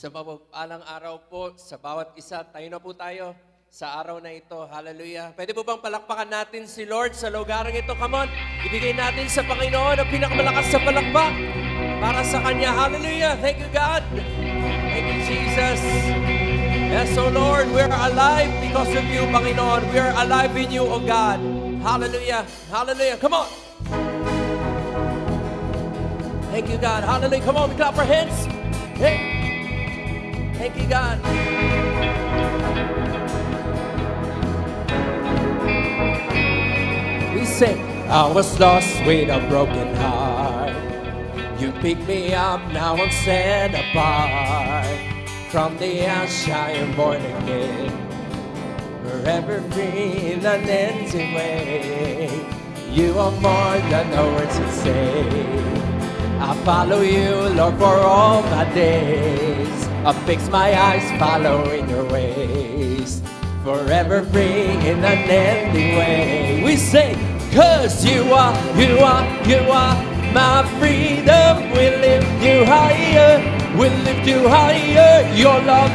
Sa mapagpalang araw po, sa bawat isa, tayo na po tayo sa araw na ito. Hallelujah. Pwede po bang palakpakan natin si Lord sa lugarang ito? Come on, ibigay natin sa Panginoon ang pinakamalakas sa palakpak para sa Kanya. Hallelujah. Thank you, God. Thank you, Jesus. Yes, oh Lord, we are alive because of you, Panginoon. We are alive in you, oh God. Hallelujah. Hallelujah. Come on. Thank you, God. Hallelujah. Come on, we clap our hands. Hey. Thank you, God. We sing, I was lost with a broken heart. You picked me up, now I'm set apart. From the ash I am born again, forever free in an empty way. You are more than the words you say. I follow you, Lord, for all my days. I fix my eyes following your ways. Forever free in an ending way. We sing, 'cause you are my freedom. We lift you higher, we lift you higher. Your love,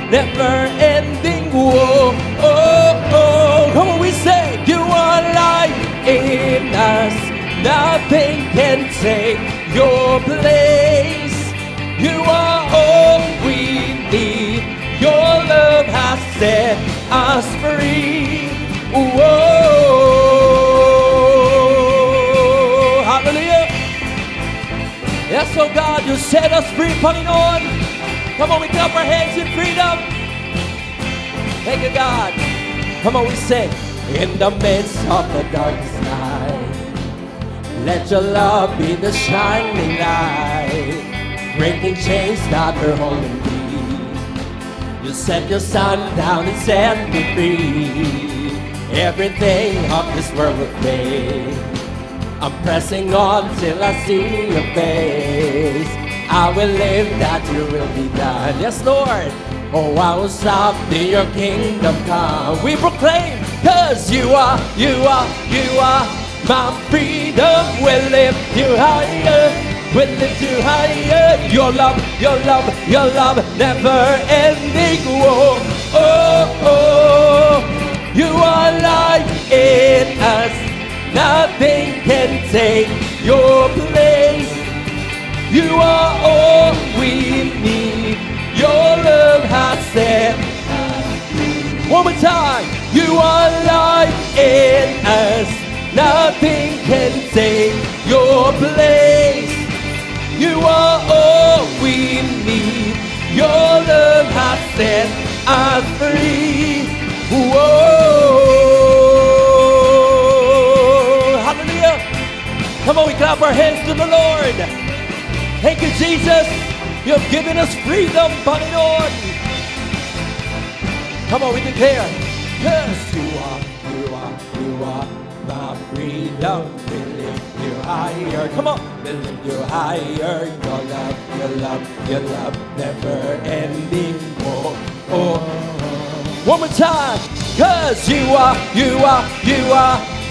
never ending. Whoa, oh, oh. Come on, we say, you are life in us. Nothing can take your place. You are all we need. Your love has set us free. Whoa. Hallelujah. Yes, oh God, you set us free, Panginoon. Come on, we clap our hands in freedom. Thank you, God. Come on, we sing. In the midst of the darkest night, let your love be the shining light. Breaking chains that are holding me. You set your son down and set me free. Everything of this world will fade. I'm pressing on till I see your face. I will live that your will be done. Yes, Lord. Oh, I will stop till your kingdom come. We proclaim, 'cause you are my freedom. We'll lift you higher. We'll lift you higher. Your love, never ending. Whoa, oh, oh. You are life in us. Nothing can take your place. You are all we need. Your love has set us free. One more time. You are life in us. Nothing can take your place. You are all we need. Your love has set us free. Whoa. Hallelujah. Come on, we clap our hands to the Lord. Thank you, Jesus. You have given us freedom, Panginoon. Come on, we declare. 'Cause you are my freedom. We lift you higher. Come on. We lift you higher. Your love, never ending. Oh, oh. One more time. 'Cause you are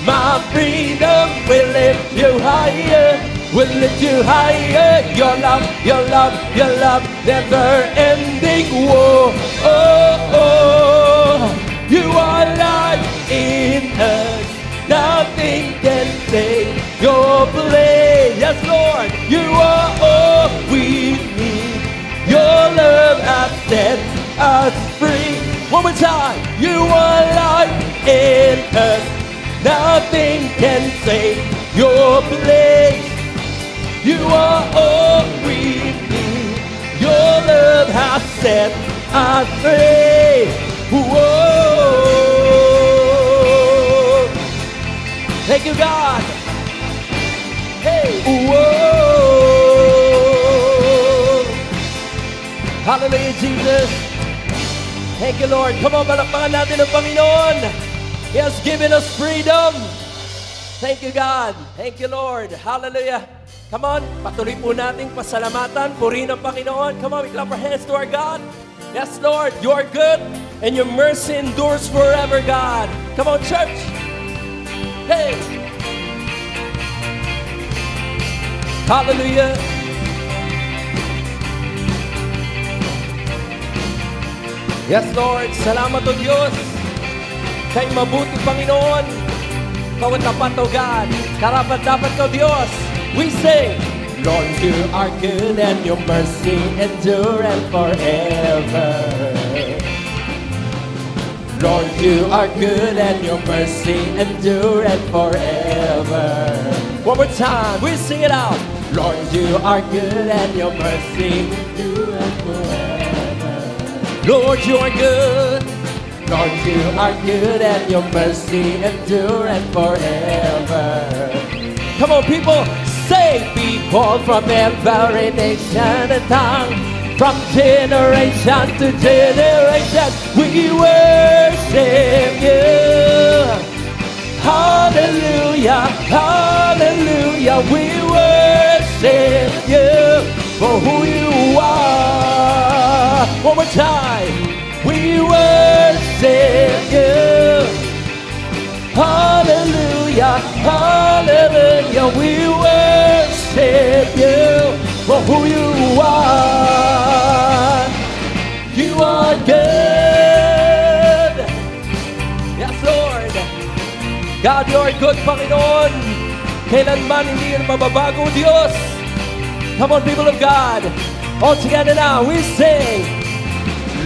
my freedom. We lift you higher. We lift you higher. Your love, never ending. Whoa, oh, oh. You are life in us. Nothing can take your place. Yes, Lord. You are all we need. Your love has set us free. One more time. You are life in us. Nothing can take your place. You are all we need. Your love has set us free. Whoa. Thank you, God. Hey. Whoa. Hallelujah, Jesus. Thank you, Lord. Come on, palakpakan natin ang Panginoon. He has given us freedom. Thank you, God. Thank you, Lord. Hallelujah. Come on, patuloy po nating pasalamatan. Purihin ang Panginoon. Come on, we clap our hands to our God. Yes, Lord, you are good and your mercy endures forever, God. Come on, church. Hey. Hallelujah. Yes, Lord. Salamat o Diyos. Kay mabuti, Panginoon. Kau tapat o God. Karapat-dapat ka, Diyos. We say, Lord, you are good and your mercy endureth forever. Lord, you are good and your mercy endureth forever. One more time, we sing it out. Lord, you are good and your mercy endureth forever. Lord, you are good. Lord, you are good and your mercy endureth forever. Come on, people, say, people from every nation and tongue, from generation to generation, we worship you. Hallelujah, hallelujah, we worship you for who you are. One more time, we worship you. Hallelujah, hallelujah, we worship you for who you are. You are good. Yes, Lord. God, you are good, Panginoon. Kailanman hindi yan mababago, Diyos. Come on, people of God. All together now, we sing.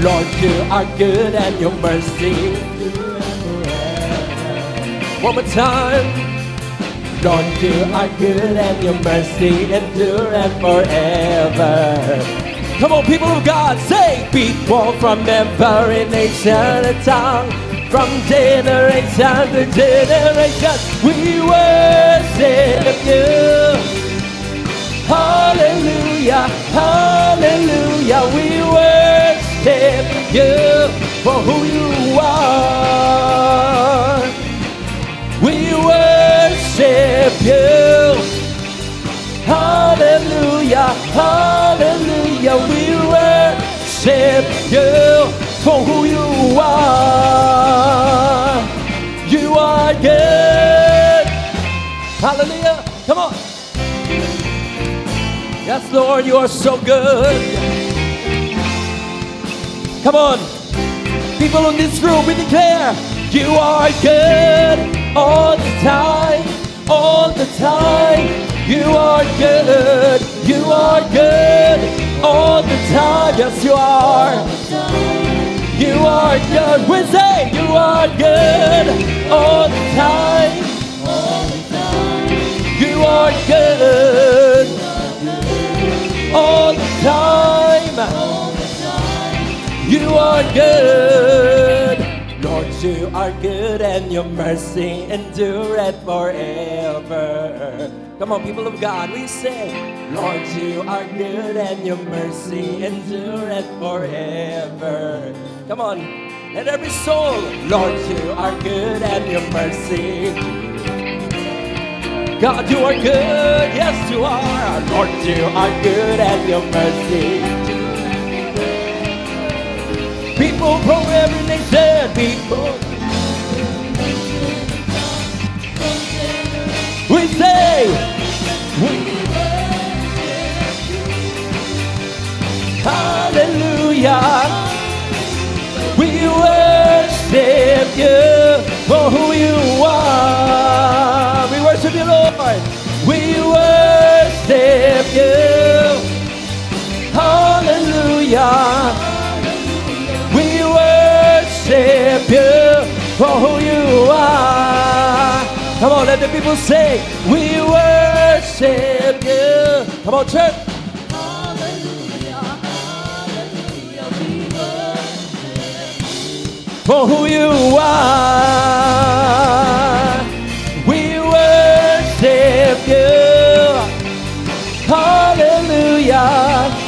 Lord, you are good and your mercy. One more time. Lord, you are good and your mercy endureth forever. Come on, people of God, say, people from every nation and tongue, from generation to generation, we worship you. Hallelujah, hallelujah, we worship you for who you are. We worship you. Hallelujah, hallelujah, we worship you for who you are. You are good. Hallelujah. Come on. Yes, Lord, you are so good. Come on. People in this room, we declare, you are good all the time, all the time. You are good, you are good all the time. Yes, you are. You are good. We say you are good all the time. You are good all the time. You are good. Lord, you are good and your mercy endureth forever. Come on, people of God, we say, Lord, you are good and your mercy endureth forever. Come on, let every soul, Lord, you are good and your mercy. God, you are good, yes you are. Lord, you are good and your mercy. People from every nation, people. We say, hallelujah. We worship you for who you are. We worship you, Lord. We worship you. Hallelujah. We worship you for who you are. Come on, let the people say, we worship you. Come on, church. Hallelujah, hallelujah, we worship For who you are. We worship you. Hallelujah.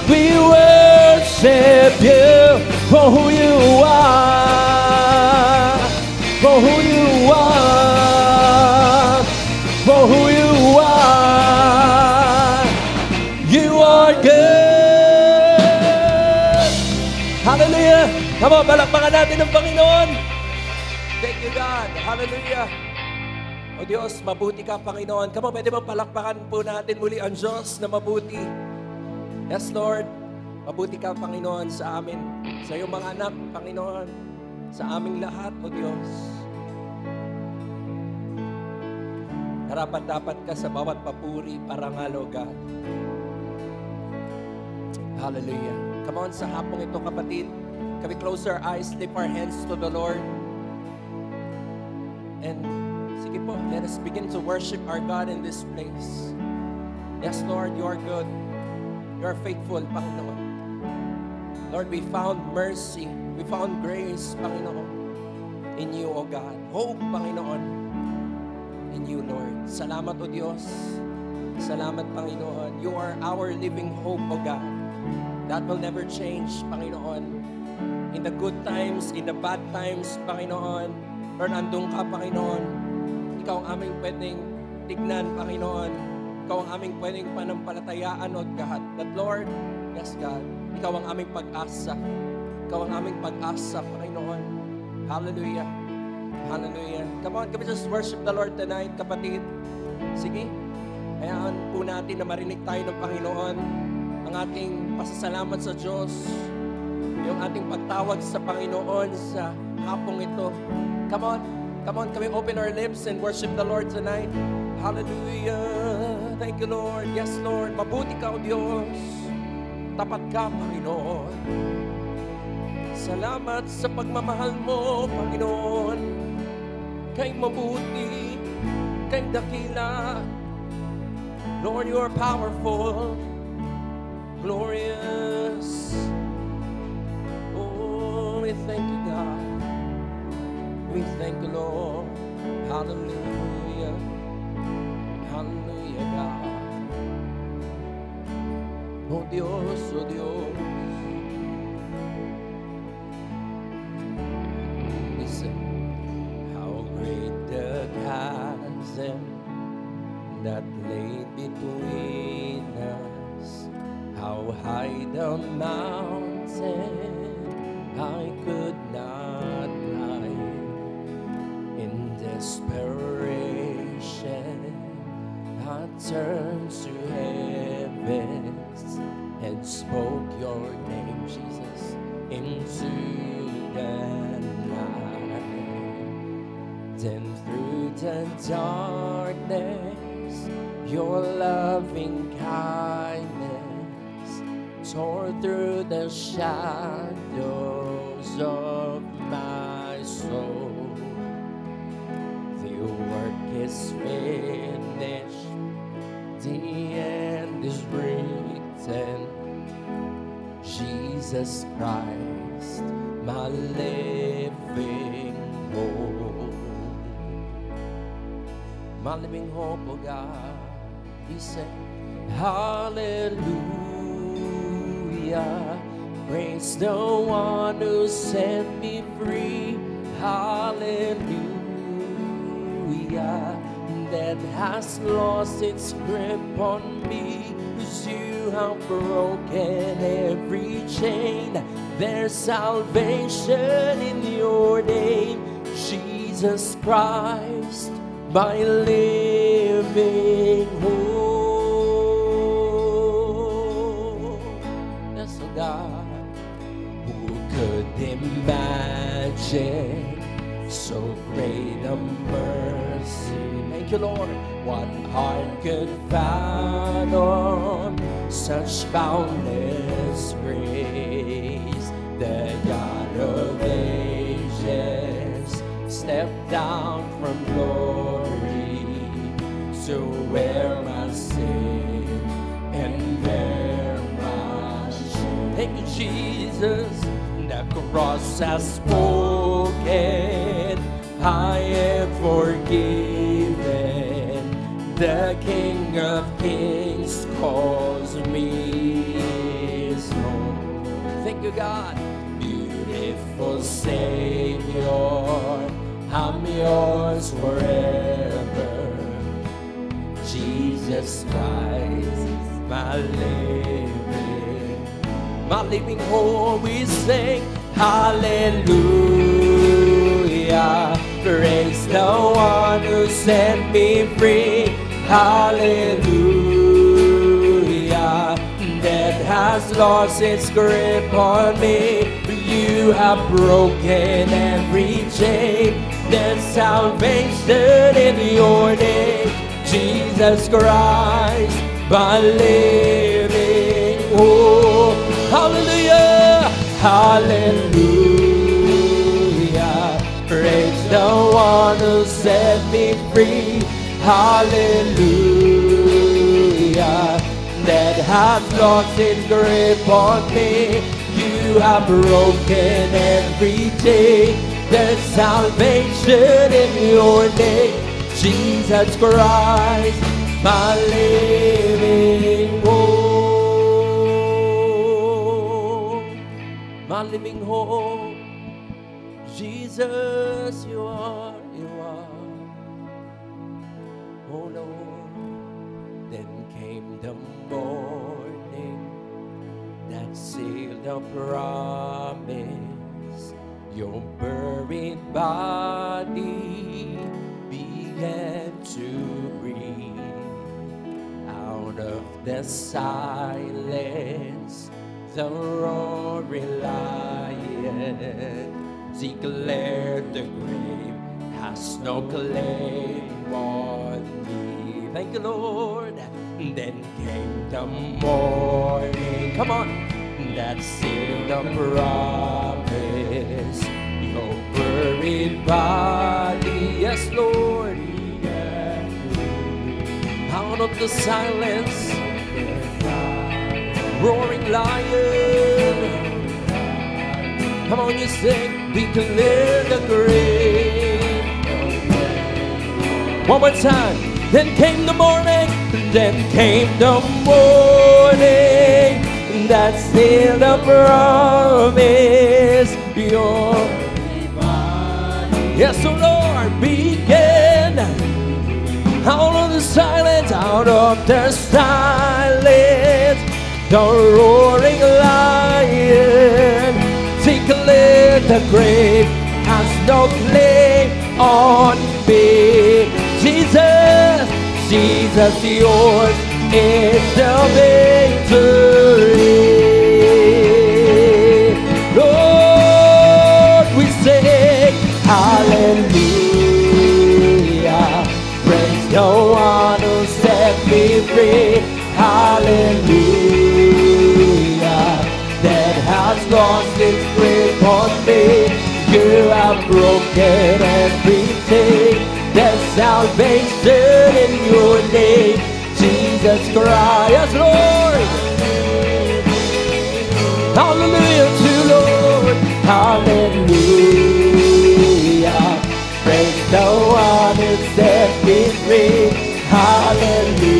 We worship you for who you are. For who you are. For who you are. You are good. Hallelujah. Come on, palakpakan natin ng Panginoon. Thank you, God. Hallelujah. O Diyos, mabuti ka, Panginoon. Come on, pwede ba palakpakan po natin muli ang Diyos na mabuti? Yes, Lord. Mabuti ka, Panginoon, sa amin, sa iyong mga anak, Panginoon, sa aming lahat, O Diyos. Karapat-dapat ka sa bawat papuri, parangal, O God. Hallelujah. Come on, sa hapong ito, kapatid, can we close our eyes, lift our hands to the Lord? And sige po, let us begin to worship our God in this place. Yes, Lord, you are good. You are faithful, Panginoon. Lord, we found mercy. We found grace, Panginoon, in you, O God. Hope, Panginoon, in you, Lord. Salamat, O Diyos. Salamat, Panginoon. You are our living hope, O God. That will never change, Panginoon. In the good times, in the bad times, Panginoon. Lord, andun ka, Panginoon. Ikaw ang aming pwedeng tignan, Panginoon. Ikaw ang aming pwedeng panampalatayaan, O God. That, Lord, yes, God, ikaw ang aming pag-asa. Ikaw ang aming pag-asa, Panginoon. Hallelujah. Hallelujah. Come on, can we just worship the Lord tonight, kapatid? Sige. Hayaan po natin na marinig tayo ng Panginoon ang ating pasasalamat sa Diyos, yung ating pagtawag sa Panginoon sa hapong ito. Come on, can we open our lips and worship the Lord tonight? Hallelujah. Thank you, Lord. Yes, Lord. Mabuti ka, O Diyos. Tapat ka, Panginoon. Salamat sa pagmamahal mo, Panginoon. Kay mabuti, kay dakila. Lord, you are powerful, glorious. Oh, we thank you, God. We thank you, Lord. Hallelujah. Hallelujah, God. Oh Dios, oh Dios. Listen. How great the chasm that lay between us. How high the mountain I could not climb. In desperation, I turned to heavens and spoke your name, Jesus, into the night. Then through the darkness, your loving kindness tore through the shadows of my soul. The work is finished, the end is written. Jesus Christ, my living hope. My living hope, oh God. We sing hallelujah. Praise the one who set me free. Hallelujah. That has lost its grip on me. 'Cause you have broken every chain. There's salvation in your name, Jesus Christ, my living hope. Yes, oh God. Who could imagine so great a mercy? Thank you, Lord. What heart could fathom such boundless grace? The God of ages stepped down from glory to wear my sin and bear my shame. Thank you, Jesus. The cross has spoken. I am forgiven. The King of Kings calls me his own. Thank you, God. Beautiful Savior, I'm yours forever. Jesus Christ, my living hope. We sing hallelujah. Praise the one who set me free. Hallelujah. That has has lost its grip on me. You have broken every chain. There's salvation in your name, Jesus Christ, my living hope. Hallelujah, hallelujah. Praise the one who set me free. Hallelujah. That has lost its grip on me. You have broken every chain. There's salvation in your name, Jesus Christ, my living hope. My living hope, Jesus, you are, you are. Oh Lord, then came the morning that sealed the promise. Your buried body began to breathe. Out of the silence, the roaring lion declared the grave has no claim on me. Thank you, Lord. Then came the morning, come on, that sealed the promise. Your buried body, yes, Lord, out of the silence, roaring lion. Come on, you sing, declare the grave. One more time. Then came the morning, then came the morning that sealed the promise. Your yes, O Lord, began out of the silence, out of the silence, the roaring lion declared the grave has no claim on me. Jesus, Jesus, yours is the victory. Lord, we sing hallelujah. Praise the one who set me free. Hallelujah. That has lost its grip on me. You have broken everything. There's salvation in your name, Jesus Christ. Yes, Lord. Hallelujah to Lord. Hallelujah. Praise the one who set me free. Hallelujah.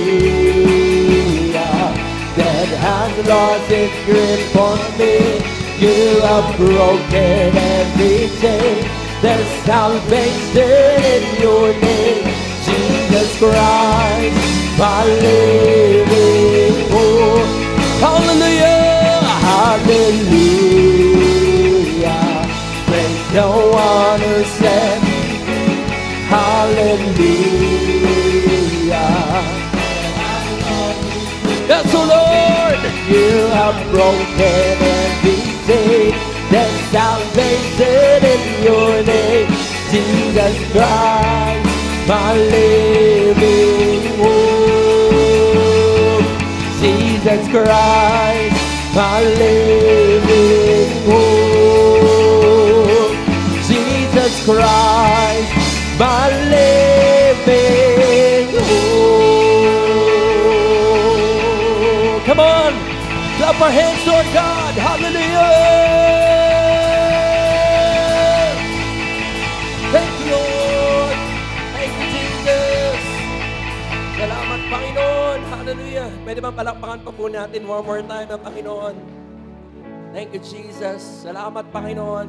That has lost its grip on me. You have broken everything. There's salvation in your name, Jesus Christ, my living hope. Hallelujah, hallelujah. Praise the one who said, hallelujah. Yes, oh Lord, you have broken everything. There's salvation in your name, Jesus Christ, my living hope. Jesus Christ, my living hope. Jesus Christ, my living hope. Come on, clap our hands toward God. Hallelujah. Thank you, Lord. Thank you, Jesus. Salamat, Panginoon. Hallelujah. Pwede bang palakpakan pa po natin one more time ang Panginoon. Thank you, Jesus. Salamat, Panginoon.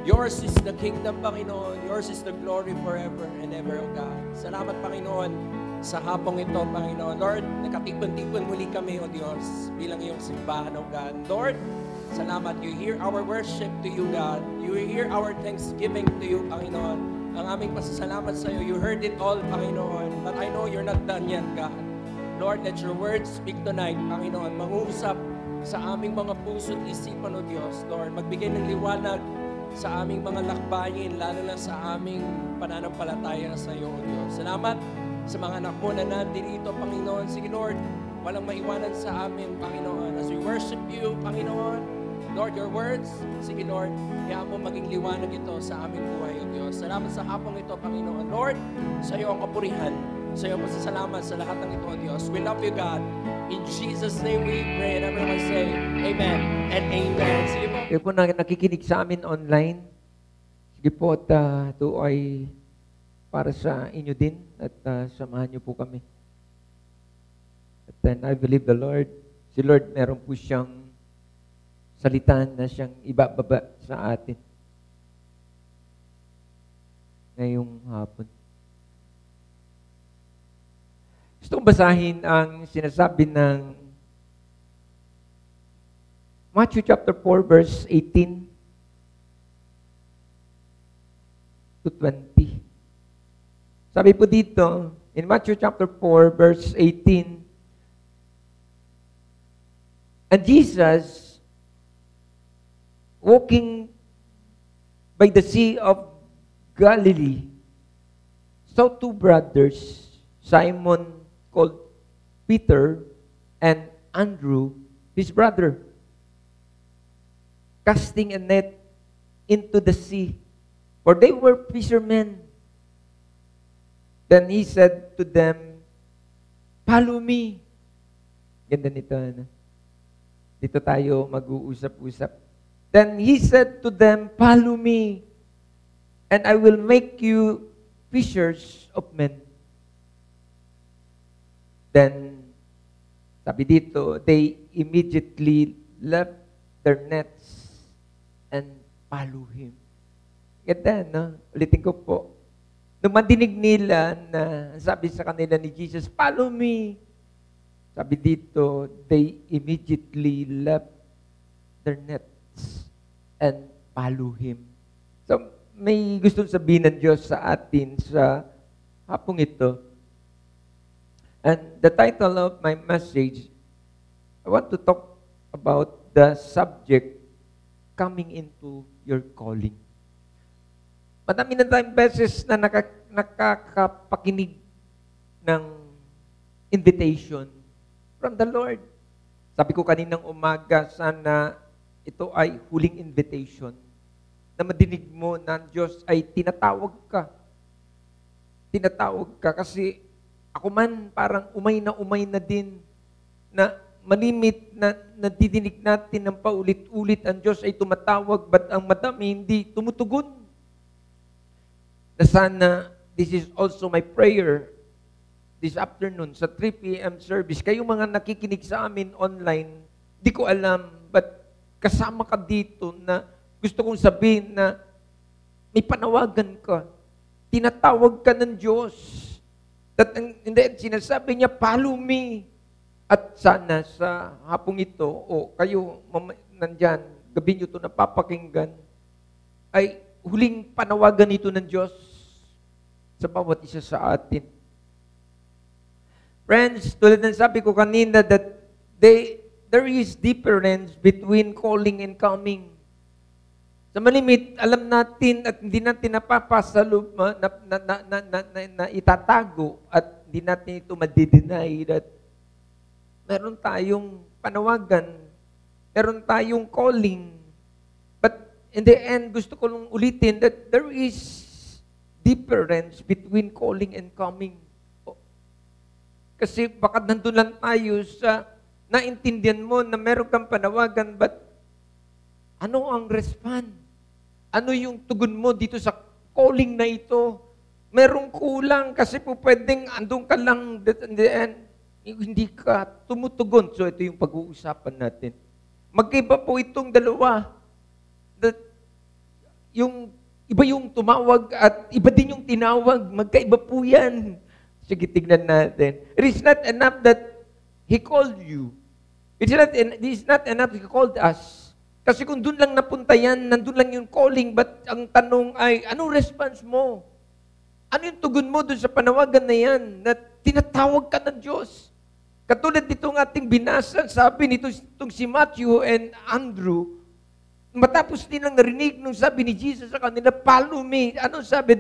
Yours is the kingdom, Panginoon. Yours is the glory forever and ever, O God. Salamat, Panginoon, sa hapong ito, Panginoon. Lord, nakatipon-tipon muli kami, O Diyos, bilang iyong simbahan, O God. Lord, salamat. You hear our worship to you, God. You hear our thanksgiving to you, Panginoon. Ang aming pasasalamat sa iyo. You heard it all, Panginoon. But I know you're not done yet, God. Lord, let your words speak tonight, Panginoon. Mangusap sa aming mga puso't isipan, O Diyos. Lord, magbigay ng liwanag sa aming mga lakbayin, lalo na sa aming pananampalataya sa iyo, O Diyos. Salamat sa mga anak mo na nandito, Panginoon. Sige, Lord, walang maiwanan sa amin, Panginoon. As we worship you, Panginoon, Lord, your words, sige, Lord, kaya mo maging liwanag ito sa aming buhay, O Diyos. Salamat sa hapong ito, Panginoon. Lord, sa iyo ang kapurihan. Sa iyo pasasalamat sa lahat ng ito, O Diyos. We love you, God. In Jesus' name we pray. And everyone say, Amen and Amen. Sige po. Kayo po na nakikinig sa amin online, sige po at ito ay para sa inyo din at samahan niyo po kami. At then I believe the Lord, si Lord meron po siyang salitaan na siyang ibababa sa atin ngayong hapon. Gusto kong basahin ang sinasabi ng Matthew chapter 4 verse 18 to 20. Sabi po dito, in Matthew chapter 4 verse 18, and Jesus, walking by the Sea of Galilee, saw two brothers, Simon called Peter and Andrew, his brother, casting a net into the sea, for they were fishermen. Then he said to them, "Follow me." Ganda nito, ano? Dito tayo mag-uusap-usap. Then he said to them, "Follow me, and I will make you fishers of men." Then, sabi dito, they immediately left their nets and follow him. Ganda, no? Ulitin ko po. Nung madinig nila na sabi sa kanila ni Jesus, "Follow me," sabi dito, they immediately left their nets and follow him. So, may gusto sabihin ng Diyos sa atin sa hapong ito. And the title of my message, I want to talk about the subject, coming into your calling. Madami na tayong beses na nakakapakinig ng invitation from the Lord. Sabi ko kaninang umaga, sana ito ay huling invitation na madinig mo na Diyos ay tinatawag ka. Tinatawag ka kasi ako man parang umay na din na malimit na nadidinig natin ng paulit-ulit ang Diyos ay tumatawag, but ang madami hindi tumutugon. Na sana, this is also my prayer this afternoon sa 3 p.m. service. Kayong mga nakikinig sa amin online, di ko alam, but kasama ka dito na gusto kong sabihin na may panawagan ka. Tinatawag ka ng Diyos. That, hindi, sinasabi niya, "Follow me." At sana sa hapong ito, o kayo nandyan, gabi nyo ito napapakinggan, ay huling panawagan ito ng Diyos sa bawat isa sa atin. Friends, tulad ng sabi ko kanina, that there is difference between calling and coming. Sa malimit, alam natin at hindi natin napapasalo, na itatago at hindi natin ito madideny that meron tayong panawagan, meron tayong calling. But in the end, gusto ko lang ulitin that there is difference between calling and coming. Kasi baka nandun lang tayo sa naintindihan mo na meron kang panawagan, but ano ang respond? Ano yung tugon mo dito sa calling na ito? Merong kulang kasi po pwedeng andun ka lang in the end, hindi ka tumutugon. So ito yung pag-uusapan natin. Magkaiba po itong dalawa. That yung iba yung tumawag at iba din yung tinawag. Magkaiba po yan. Sige, tignan natin. It is not enough that He called you. It is not enough He called us. Kasi kung doon lang napunta yan, nandun lang yung calling, but ang tanong ay, anong response mo? Ano yung tugon mo doon sa panawagan na yan, na tinatawag ka ng Diyos? Katulad nitong ating binasa, sabi nito itong si Matthew and Andrew, matapos nilang narinig nung sabi ni Jesus sa kanila, follow me. Ano sabi?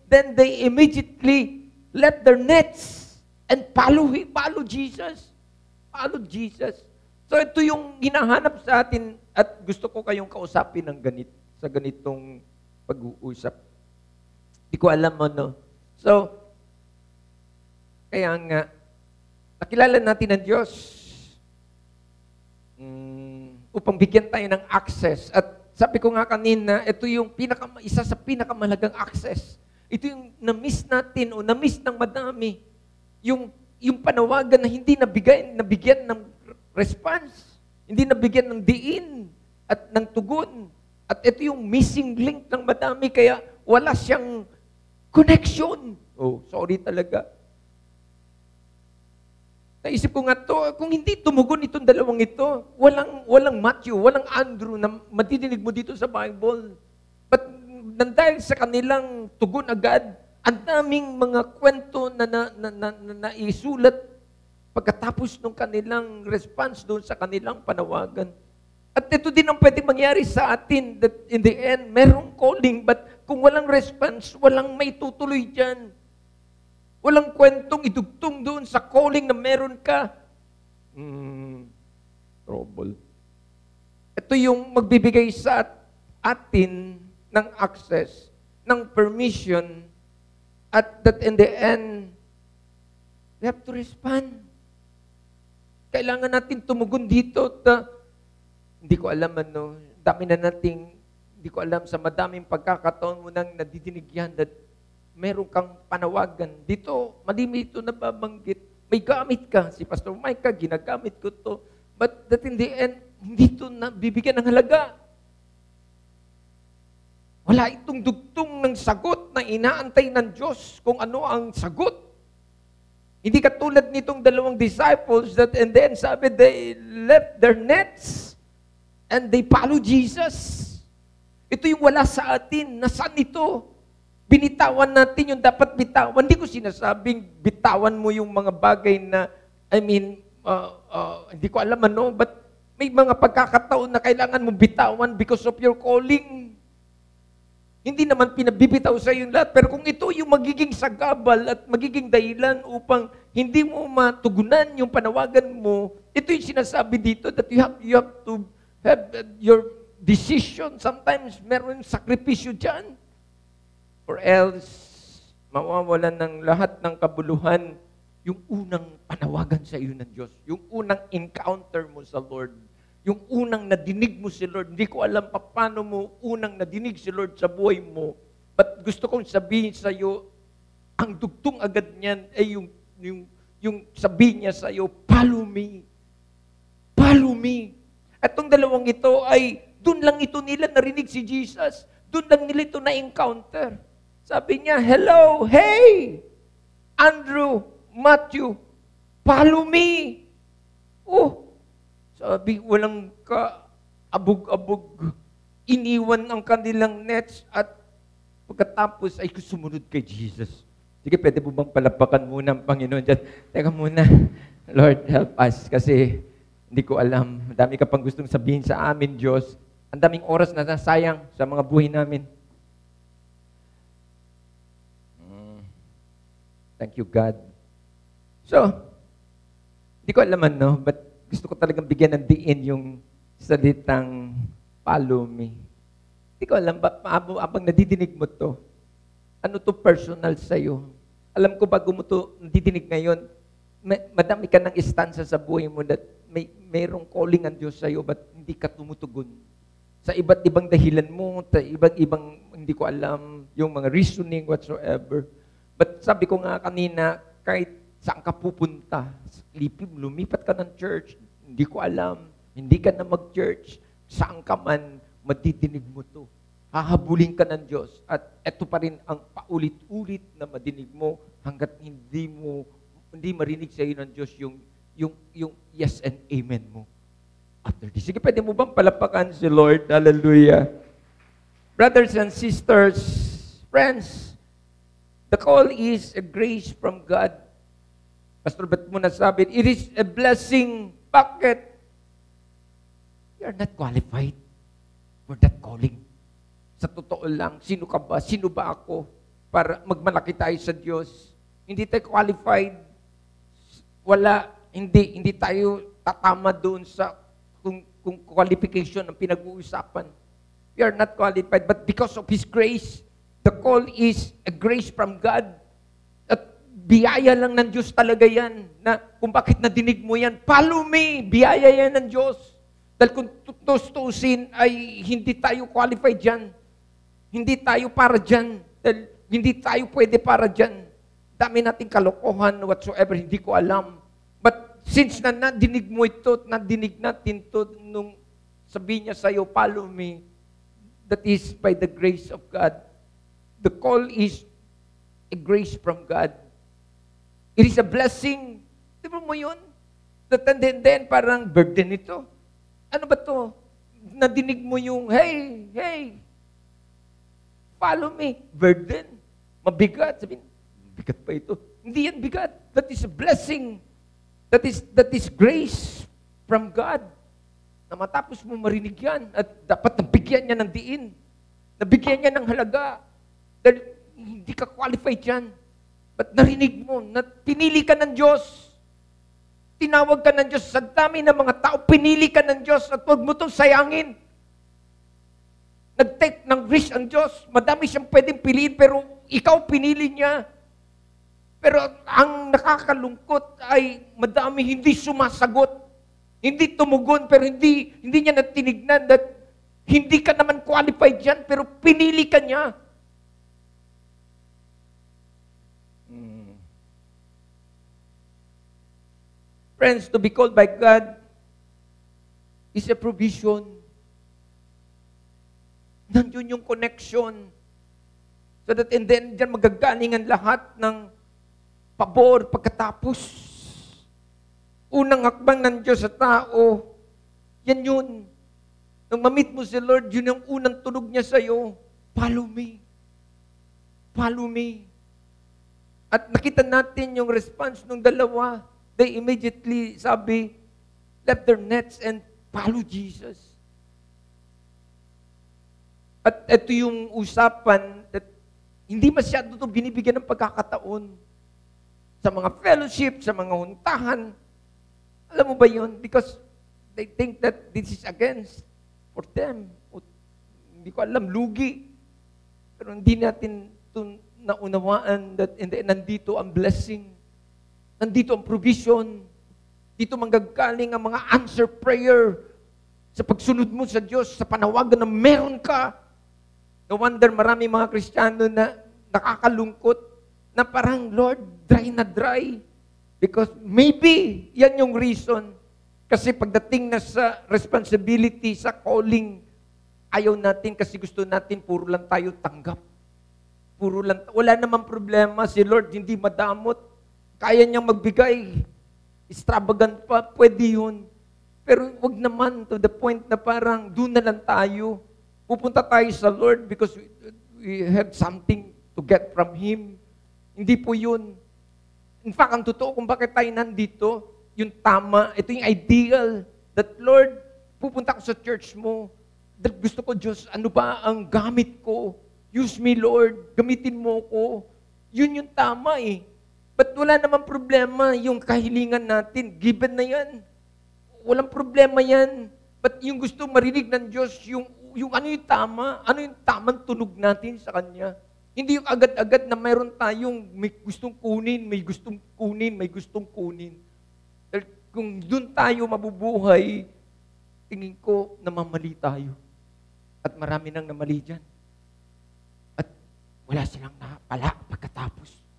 Then they immediately left their nets and follow Jesus. Follow Jesus. So ito yung hinahanap sa atin at gusto ko kayong kausapin sa ganitong pag-uusap. Di ko alam ano. So, kaya nga, nakilala natin ang Diyos upang bigyan tayo ng access. At sabi ko nga kanina, ito yung isa sa pinakamalagang access. Ito yung na-miss natin o na-miss ng madami. Yung panawagan na hindi nabigyan ng response, hindi nabigyan ng diin at ng tugon. At ito yung missing link ng madami, kaya wala siyang connection. Oh, sorry talaga. Naisip ko nga to, kung hindi tumugon itong dalawang ito, walang Matthew, walang Andrew na madidinig mo dito sa Bible. But dahil sa kanilang tugon agad, ang daming mga kwento na isulat pagkatapos ng kanilang response doon sa kanilang panawagan. At ito din ang pwedeng mangyari sa atin, that in the end, merong calling, but kung walang response, walang may tutuloy dyan. Walang kwentong idugtong doon sa calling na meron ka. Trouble. Ito yung magbibigay sa atin ng access, ng permission, at that in the end, we have to respond. Kailangan natin tumugon dito. Hindi ko alam dami na nating, hindi ko alam sa madaming pagkakataon mo nang nadidinig yan that meron kang panawagan. Dito, malimi ito nababanggit. May gamit ka. Si Pastor Micah, ginagamit ko to. But that in the end, hindi ito bibigyan ng halaga. Wala itong dugtong ng sagot na inaantay ng Diyos kung ano ang sagot. Hindi katulad nitong dalawang disciples that and then sabi they left their nets and they follow Jesus. Ito yung wala sa atin. Nasaan ito? Binitawan natin yung dapat bitawan. Hindi ko sinasabing bitawan mo yung mga bagay na, hindi ko alam but may mga pagkakataon na kailangan mo bitawan because of your calling. Hindi naman pinabibitaw sa iyo lahat. Pero kung ito yung magiging sagabal at magiging dahilan upang hindi mo matugunan yung panawagan mo, ito yung sinasabi dito that you have to have your decision. Sometimes meron sakripisyo dyan. Or else, mawawalan ng lahat ng kabuluhan yung unang panawagan sa iyo ng Diyos. Yung unang encounter mo sa Lord. Yung unang nadinig mo si Lord. Hindi ko alam paano mo unang nadinig si Lord sa buhay mo. But gusto kong sabihin sa iyo, ang dugtong agad niyan ay yung sabihin niya sa iyo, follow me. Follow me. At itong dalawang ito ay, doon lang ito nila narinig si Jesus. Doon lang nila ito na-encounter. Sabi niya, hello, hey, Andrew, Matthew, follow me. Oh, sabi, walang ka-abog-abog. Iniwan ang kanilang nets at pagkatapos ay sumunod kay Jesus. Sige, pwede mo bang palapakan muna ang Panginoon dyan? Teka muna, Lord, help us kasi hindi ko alam. Madami ka pang gustong sabihin sa amin, Diyos. Ang daming oras na nasayang sa mga buhay namin. Thank you, God. So, hindi ko alam but gusto ko talagang bigyan ng diin yung salitang follow me. Hindi ko alam, abang nadidinig mo to, ano to personal sa'yo? Alam ko bago mo to nadidinig ngayon, madami ka ng istansa sa buhay mo that mayroong calling ang Diyos sa'yo but hindi ka tumutugon. Sa iba't ibang dahilan mo, sa iba't ibang, hindi ko alam, yung mga reasoning whatsoever. But sabi ko nga kanina, kahit saan ka pupunta, lumipat ka ng church, hindi ko alam, hindi ka na mag-church, saan ka man, madidinig mo to. Hahabulin ka ng Diyos. At ito pa rin ang paulit-ulit na madinig mo hanggat hindi marinig sa iyo ng Diyos yung yes and amen mo. After this. Sige, pwede mo bang palapakan si Lord? Hallelujah. Brothers and sisters, friends, the call is a grace from God. Pastor Beth mo nasabi, it is a blessing. Bakit? You are not qualified for that calling. Sa totoo lang, sino ka ba? Sino ba ako para magmalaki tayo sa Diyos? Hindi tayo qualified. Hindi tayo tatama doon sa kung qualification ang pinag-uusapan. We are not qualified, but because of His grace, the call is a grace from God. At biyaya lang ng Diyos talaga yan, na kung bakit nadinig mo yan, follow me, biyaya yan ng Diyos. Dahil kung tutusin ay hindi tayo qualified dyan. Hindi tayo para dyan. Dahil hindi tayo pwede para dyan. Dami nating kalokohan, whatsoever, hindi ko alam. But since na nadinig mo ito, nadinig natin ito nung sabihin niya sa'yo, follow me, that is by the grace of God. The call is a grace from God. It is a blessing. Di ba mo yun? Then parang burden ito. Ano ba to? Nadinig mo yung, hey, follow me. Burden. Mabigat. Sabihin, bigat pa ito. Hindi yan bigat. That is a blessing. That is grace from God. Na matapos mo marinig yan, at dapat nabigyan niya ng diin. Nabigyan niya ng halaga. Dahil hindi ka qualified yan. But narinig mo, na pinili ka ng Diyos. Tinawag ka ng Diyos. Sa dami ng mga tao, pinili ka ng Diyos at huwag mo itong sayangin. Nag-take ng risk ang Diyos. Madami siyang pwedeng piliin, pero ikaw pinili niya. Pero ang nakakalungkot ay madami hindi sumasagot. Hindi tumugon, pero hindi niya natinignan that hindi ka naman qualified dyan, pero pinili ka niya. Friends, to be called by God is a provision. Nandiyon yung connection. So that and then, dyan magagaling ang lahat ng pabor pagkatapos. Unang hakbang ng Diyos sa tao, yan yun. Nung ma-meet mo si Lord, yun yung unang tunog niya sa'yo. Follow me. Follow me. At nakita natin yung response ng dalawa. They immediately, sabi, left their nets and follow Jesus. At ito yung usapan that hindi masyado ito binibigyan ng pagkakataon sa mga fellowship, sa mga huntahan. Alam mo ba yun? Because they think that this is against for them. O, hindi ko alam, lugi. Pero hindi natin ito naunawaan that nandito ang blessing. Nandito ang provision. Dito manggagaling ang mga answer prayer sa pagsunod mo sa Diyos, sa panawagan na meron ka. No wonder marami mga Kristiyano na nakakalungkot na parang, Lord, dry na dry. Because maybe, yan yung reason. Kasi pagdating na sa responsibility, sa calling, ayaw natin kasi gusto natin puro lang tayo tanggap. Puro lang, wala namang problema. Si Lord hindi madamot. Kaya niyang magbigay. Extravagant pa, pwede yun. Pero wag naman to the point na parang doon na lang tayo. Pupunta tayo sa Lord because we have something to get from Him. Hindi po yun. In fact, ang totoo kung bakit tayo nandito, yung tama, ito yung ideal, that Lord, pupunta ko sa church mo, that gusto ko, Diyos, ano ba ang gamit ko? Use me, Lord, gamitin mo ko. Yun yung tama eh. But wala namang problema yung kahilingan natin, given na yan. Walang problema yan. But yung gusto marinig ng Diyos, yung ano yung tama, ano yung tamang tunog natin sa Kanya. Hindi yung agad-agad na mayroon tayong may gustong kunin, may gustong kunin, may gustong kunin. Dahil kung doon tayo mabubuhay, tingin ko namamali tayo. At marami nang namali dyan. At wala silang napala pagkatapos.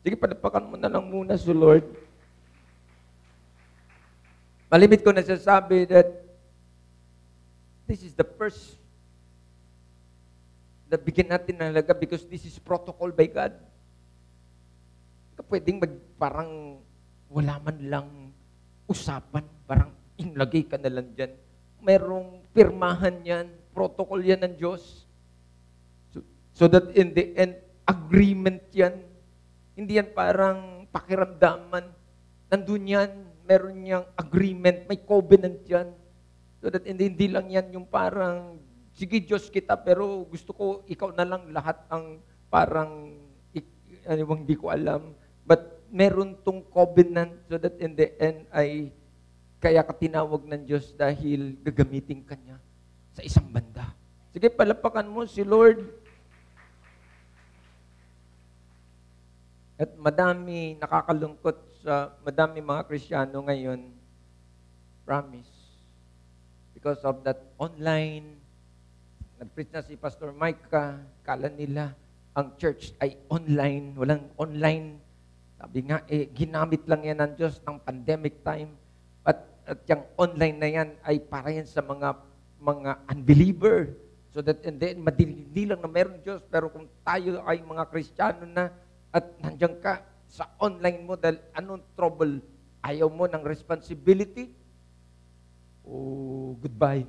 Sige, palapakan mo na lang muna sa Lord. Malimit ko nasasabi that this is the first na bigyan natin ng halaga because this is protocol by God. Hindi ka pwedeng parang wala man lang usapan, parang inlagay ka na lang dyan. Merong pirmahan yan, protocol yan ng Diyos. So that in the end, agreement yan. Hindi yan parang pakiramdaman. nandun yan, meron niyang agreement, may covenant yan. So that hindi lang yan yung parang, sige Diyos kita, pero gusto ko ikaw na lang lahat ang parang, hindi ko alam. But meron tong covenant so that in the end ay kaya ka tinawag ng Diyos dahil gagamitin ka niya sa isang banda. Sige, palapakan mo si Lord. At madami nakakalungkot sa madami mga Kristiyano ngayon, promise, because of that online, nag-preach na si Pastor Micah, kala nila ang church ay online, walang online. Sabi nga, ginamit lang yan ng Diyos ng pandemic time. At yung online na yan ay para yan sa mga unbeliever. So that and then, madili lang na meron Diyos, pero kung tayo ay mga Kristiyano na at nandiyan ka sa online mo dahil anong trouble, ayaw mo ng responsibility, oh, goodbye.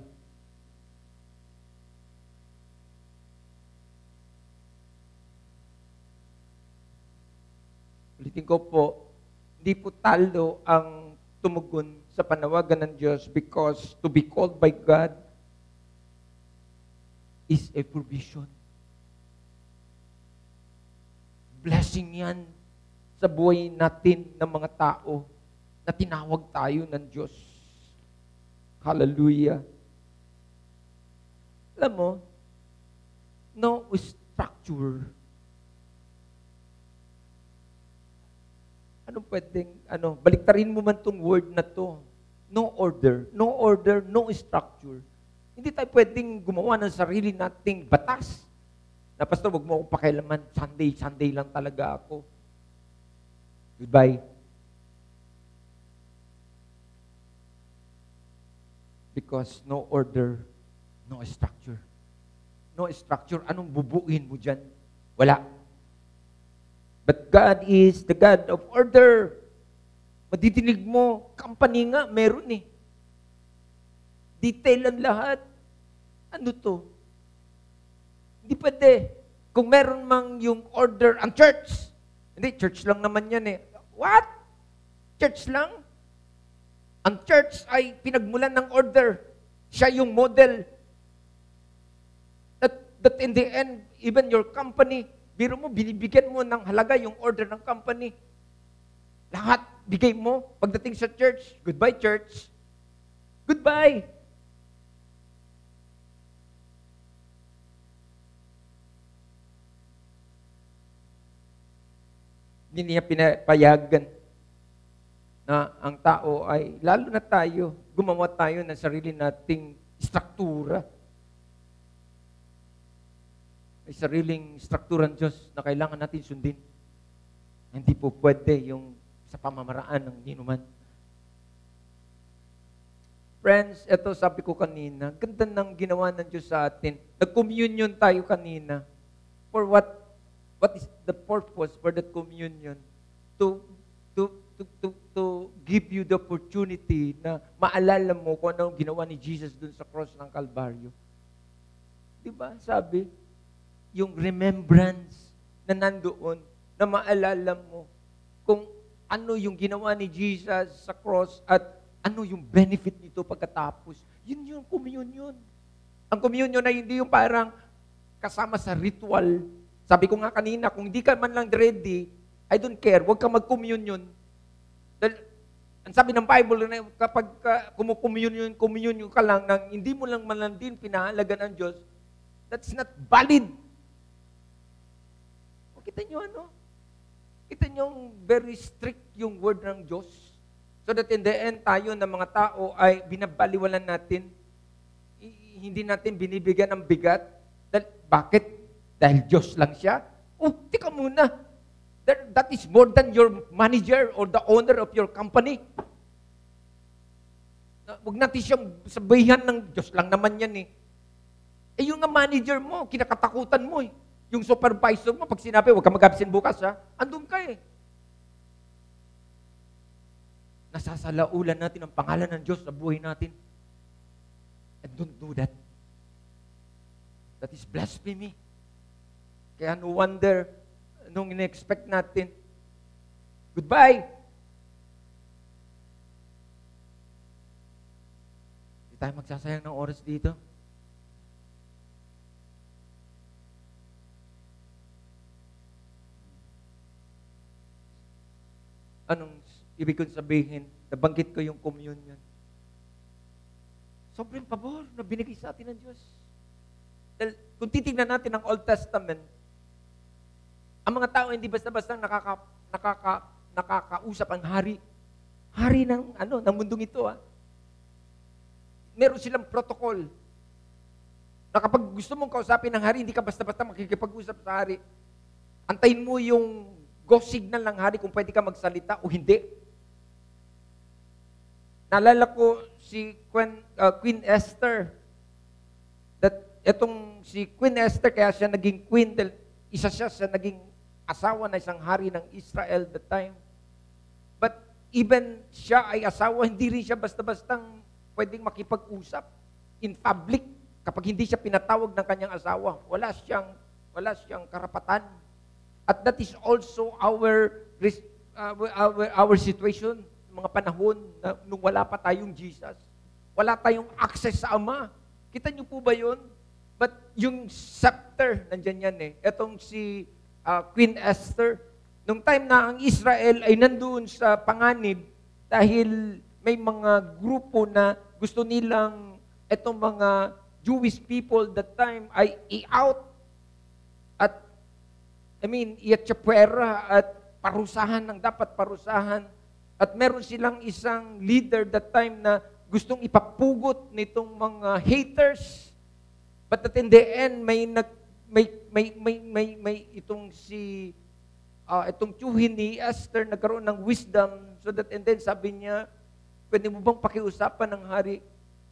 Ulitin ko po, hindi po talo ang tumugon sa panawagan ng Diyos because to be called by God is a provision. Blessing yan sa buhay natin ng mga tao na tinawag tayo ng Diyos. Hallelujah. Alam mo, no structure. Anong pwedeng, baliktarin mo man tong word na to. No order, no structure. Hindi tayo pwedeng gumawa ng sarili nating batas. Na, Pastor, wag mo akong pakialaman. Sunday lang talaga ako. Goodbye. Because no order, no structure. No structure. Anong bubuin mo dyan? Wala. But God is the God of order. Madidinig mo, company nga, meron eh. Detail ang lahat. Ano to? Hindi pwede. Kung meron mang yung order ang church, hindi, church lang naman yan eh. What? Church lang? Ang church ay pinagmulan ng order. Siya yung model. That in the end, even your company, biro mo, binibigyan mo ng halaga yung order ng company. Lahat, bigay mo. Pagdating sa church, goodbye church. Goodbye. Hindi niya pinapayagan na ang tao ay, lalo na tayo, gumawa tayo ng sarili nating struktura. May sariling struktura ng Diyos na kailangan natin sundin. Hindi po pwede yung sa pamamaraan ng ninuman. Friends, ito sabi ko kanina, ganda ng ginawa ng Diyos sa atin. Nag-communion tayo kanina. For what is the purpose for that communion? To give you the opportunity na maalala mo kung ano ginawa ni Jesus dun sa cross ng Kalbaryo. Diba? Sabi, yung remembrance na nandoon, na maalala mo kung ano yung ginawa ni Jesus sa cross at ano yung benefit nito pagkatapos. Yun yung communion. Ang communion na hindi yung parang kasama sa ritual. Sabi ko nga kanina, kung hindi ka man lang ready, I don't care, huwag ka mag-communion. Dahil, ang sabi ng Bible na kapag communion ka lang, nang hindi mo lang man lang din pinahalagan ng Diyos, that's not valid. Kita nyo Kita nyo very strict yung word ng Diyos. So that in the end, tayo na mga tao ay binabaliwalan natin. Hindi natin binibigyan ng bigat. Bakit? Dahil Diyos lang siya? Tika muna. That is more than your manager or the owner of your company. Huwag natin siyang sabihan ng Diyos lang naman yan eh. Yung nga manager mo, kinakatakutan mo eh. Yung supervisor mo, pag sinabi, huwag ka mag-absent bukas ha, andun ka eh. Nasasalaulan natin ang pangalan ng Diyos sa buhay natin. And don't do that. That is blasphemy. Kaya no wonder, nung in-expect natin, goodbye. tayo magsasayang ng oras dito. Anong ibig kong sabihin? Nabanggit ko yung communion. Sobrang pabor na binigay sa atin ng Diyos. Dahil kung titignan natin ang Old Testament, ang mga tao hindi basta-basta nakakausap ang hari. Hari ng mundong ito. Meron silang protocol. Na kapag gusto mong kausapin ng hari, hindi ka basta-basta makikipag-usap sa hari. Antayin mo yung go signal ng hari kung pwede ka magsalita o hindi. Naalala ko si Queen Esther. Etong si Queen Esther, kaya siya naging queen, dahil isa siya sa naging asawa na isang hari ng Israel that time. But even siya ay asawa, hindi rin siya basta-bastang pwedeng makipag-usap in public kapag hindi siya pinatawag ng kanyang asawa. Wala siyang karapatan. At that is also our situation, mga panahon na nung wala pa tayong Jesus. Wala tayong access sa Ama. Kita niyo po ba yun? But yung scepter, nandyan yan eh. Etong si Queen Esther, nung time na ang Israel ay nandoon sa panganib dahil may mga grupo na gusto nilang etong mga Jewish people that time ay i-out at iatsapwera at parusahan ng dapat parusahan. At meron silang isang leader that time na gustong ipapugot nitong mga haters. But at in the end, itong tiyuhin ni Esther nagkaroon ng wisdom so that and then sabi niya, pwede mo bang pakiusapan ng hari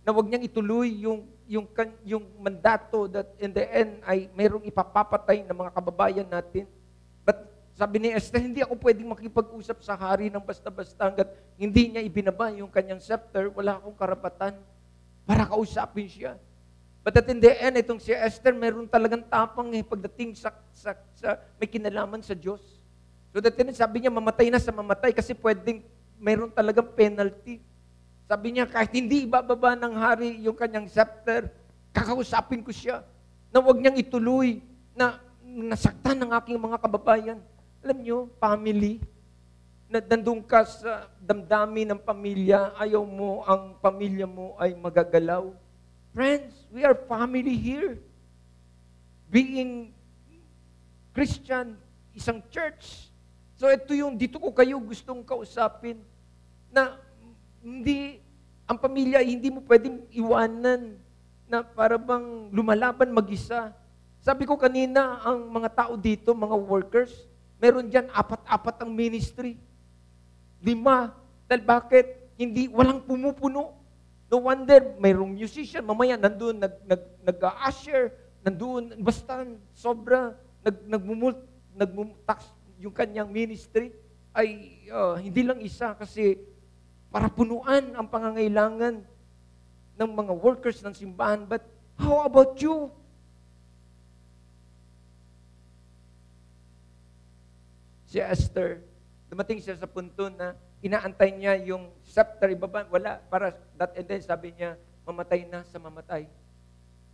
na wag niyang ituloy yung mandato that in the end ay mayroong ipapapatay ng mga kababayan natin. But sabi ni Esther, hindi ako pwedeng makipag-usap sa hari ng basta-basta hanggat hindi niya ibinaba yung kanyang scepter, wala akong karapatan para kausapin siya. But at in the end, itong si Esther, meron talagang tapang pagdating sa may kinalaman sa Diyos. So that then, sabi niya, mamatay na sa mamatay kasi pwedeng meron talagang penalty. Sabi niya, kahit hindi ibababa ng hari yung kanyang scepter, kakausapin ko siya na huwag niyang ituloy na nasaktan ng aking mga kababayan. Alam niyo, family, na nandun ka sa damdamin ng pamilya, ayaw mo ang pamilya mo ay magagalaw. Friends, we are family here. Being Christian, isang church. So ito yung dito ko kayo gustong kausapin na hindi, ang pamilya hindi mo pwedeng iwanan na para bang lumalaban mag-isa. Sabi ko kanina, ang mga tao dito, mga workers, meron dyan 4 ang ministry. 5. Dahil bakit? Walang pumupuno. No wonder, mayroong musician, mamaya nandun, nag-usher, nandun, basta sobra, nagmumutax yung kanyang ministry, ay hindi lang isa kasi para punuan ang pangangailangan ng mga workers ng simbahan. But how about you? Si Esther, dumating siya sa punto na inaantay niya yung scepter ibaba. Wala. Para that and then sabi niya, mamatay na sa mamatay.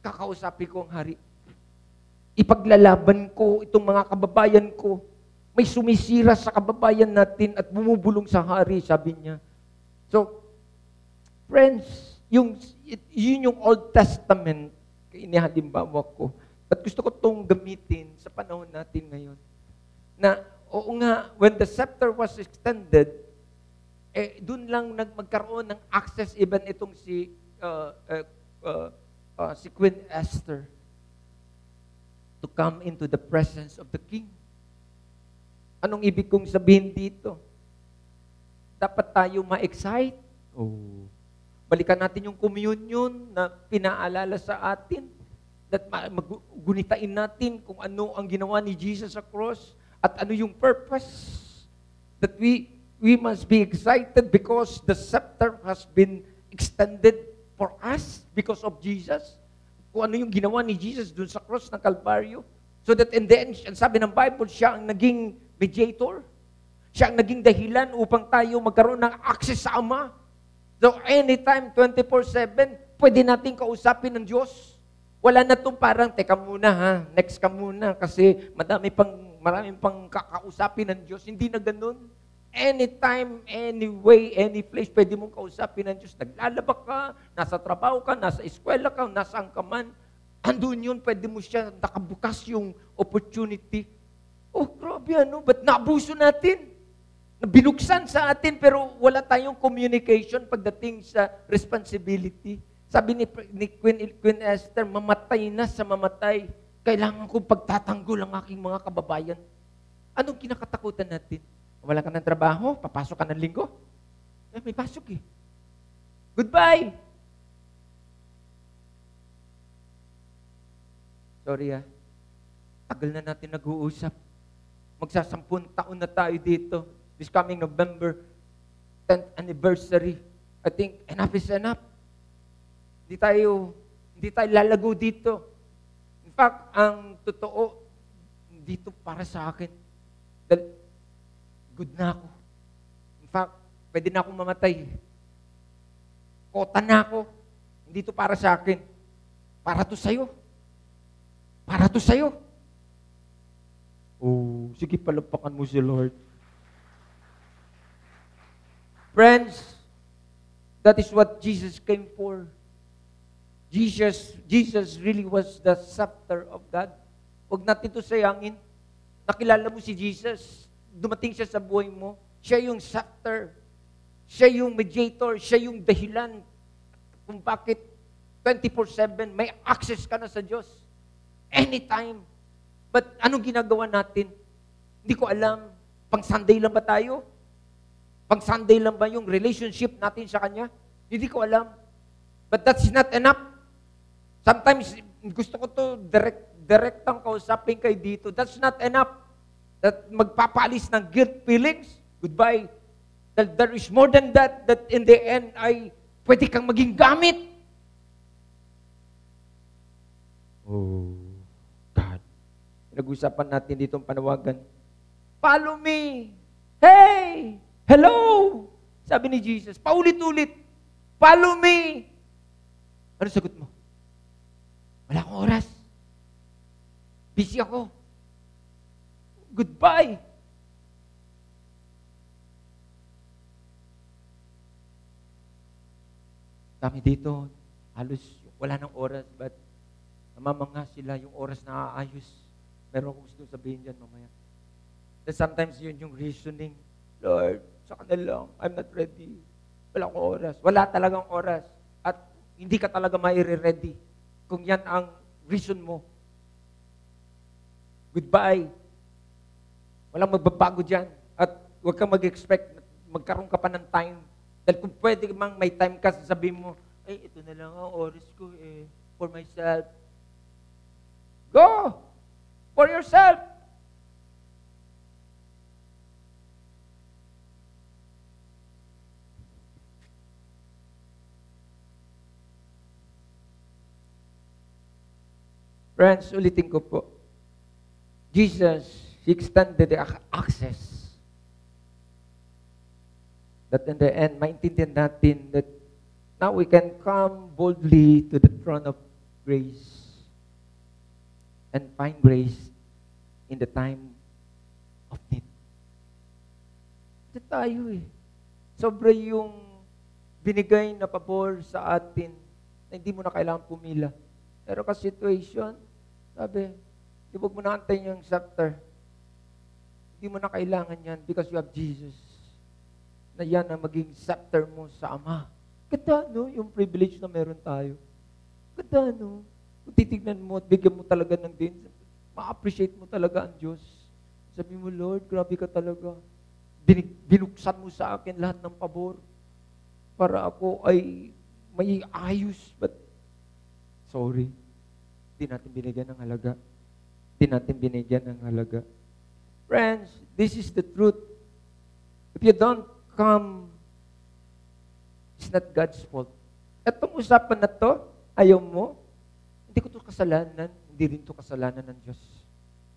Kakausapin ko ang hari. Ipaglalaban ko itong mga kababayan ko. May sumisira sa kababayan natin at bumubulong sa hari, sabi niya. So, friends, yun yung Old Testament, inihalimbawa ko. At gusto ko itong gamitin sa panahon natin ngayon. Na, oo nga, when the scepter was extended, doon lang magkaroon ng access even itong si Queen Esther to come into the presence of the king. Anong ibig kong sabihin dito? Dapat tayo ma-excite. Balikan natin yung communion na pinaalala sa atin. That gunitain natin kung ano ang ginawa ni Jesus sa cross at ano yung purpose. That we must be excited because the scepter has been extended for us because of Jesus. Kung ano yung ginawa ni Jesus dun sa cross ng Kalbaryo. So that in the end, sabi ng Bible, siya ang naging mediator. Siya ang naging dahilan upang tayo magkaroon ng access sa Ama. So anytime, 24/7, pwede nating kausapin ng Diyos. Wala na itong parang, teka muna ha, next ka muna kasi maraming pang kakausapin ng Diyos. Hindi na ganun. Anytime, anyway, any place, pwede mong kausapin ng Diyos. Naglalaba ka, nasa trabaho ka, nasa eskwela ka, nasaan ka man. Andun yun, pwede mo siya, nakabukas yung opportunity. Oh, grabe ba't naabuso natin? Binuksan sa atin pero wala tayong communication pagdating sa responsibility. Sabi ni Queen Esther, mamatay na sa mamatay. Kailangan kong pagtatanggol ang aking mga kababayan. Anong kinakatakutan natin? Wala ka ng trabaho, papasok ka ng linggo? May pasok eh. Goodbye! Sorry tagal na natin nag-uusap. Magsasampun taon na tayo dito. This coming November, 10th anniversary. I think enough is enough. Hindi tayo lalago dito. In fact, ang totoo, dito para sa akin. Good na ako. In fact, pwede na akong mamatay. Kota na ako. Hindi to para sa akin. Para to sa'yo. Para to sa'yo. Oh, sige palapakan mo si Lord. Friends, that is what Jesus came for. Jesus really was the scepter of God. Huwag natin ito sayangin. Nakilala mo si Jesus. Dumating siya sa buhay mo. Siya yung scepter. Siya yung mediator. Siya yung dahilan kung bakit 24/7 may access ka na sa Diyos. Anytime. But anong ginagawa natin? Hindi ko alam. Pang Sunday lang ba tayo? Pang Sunday lang ba yung relationship natin sa Kanya? Hindi ko alam. But that's not enough. Sometimes, gusto ko to direktang kausapin kayo dito. That's not enough. That magpapaalis ng guilt feelings, goodbye. That there is more than that in the end ay pwede kang maging gamit. Oh, God. Pinag-usapan natin dito ang panawagan. Follow me. Hey! Hello! Sabi ni Jesus, paulit-ulit. Follow me. Ano sagot mo? Wala akong oras. Busy ako. Goodbye. Kami dito, halos wala ng oras, but namamanga sila yung oras na aayos. Meron akong gusto sabihin dyan mamaya. And sometimes yun yung reasoning, Lord, saka na lang, I'm not ready. Wala akong oras. Wala talagang oras. At hindi ka talaga mai-ready kung yan ang reason mo. Goodbye. Walang magbabago dyan. At huwag kang mag-expect na magkaroon ka pa ng time. Dahil kung pwede mang may time ka, sasabihin mo, ay, ito na lang ang oras ko for myself. Go! For yourself! Friends, ulitin ko po. Jesus, He extended the access. That in the end, maintindihan natin that now we can come boldly to the throne of grace and find grace in the time of need. Ito tayo Sobra yung binigay na pabor sa atin na hindi mo na kailangan pumila. Pero kasi situation, sabi, huwag mo na antayin yung scepter. Hindi mo na kailangan yan because you have Jesus. Na yan ang maging scepter mo sa Ama. Ganda, no? Yung privilege na meron tayo. Ganda, no? Kung titignan mo at bigyan mo talaga ng din, ma-appreciate mo talaga ang Diyos. Sabi mo, Lord, grabe ka talaga. Binuksan mo sa akin lahat ng pabor para ako ay may ayos. But, sorry, hindi natin binigyan ng halaga. Hindi natin binigyan ng halaga. Friends, this is the truth. If you don't come, it's not God's fault. Itong usapan na to, ayaw mo, hindi ko to kasalanan, hindi rin to kasalanan ng Diyos.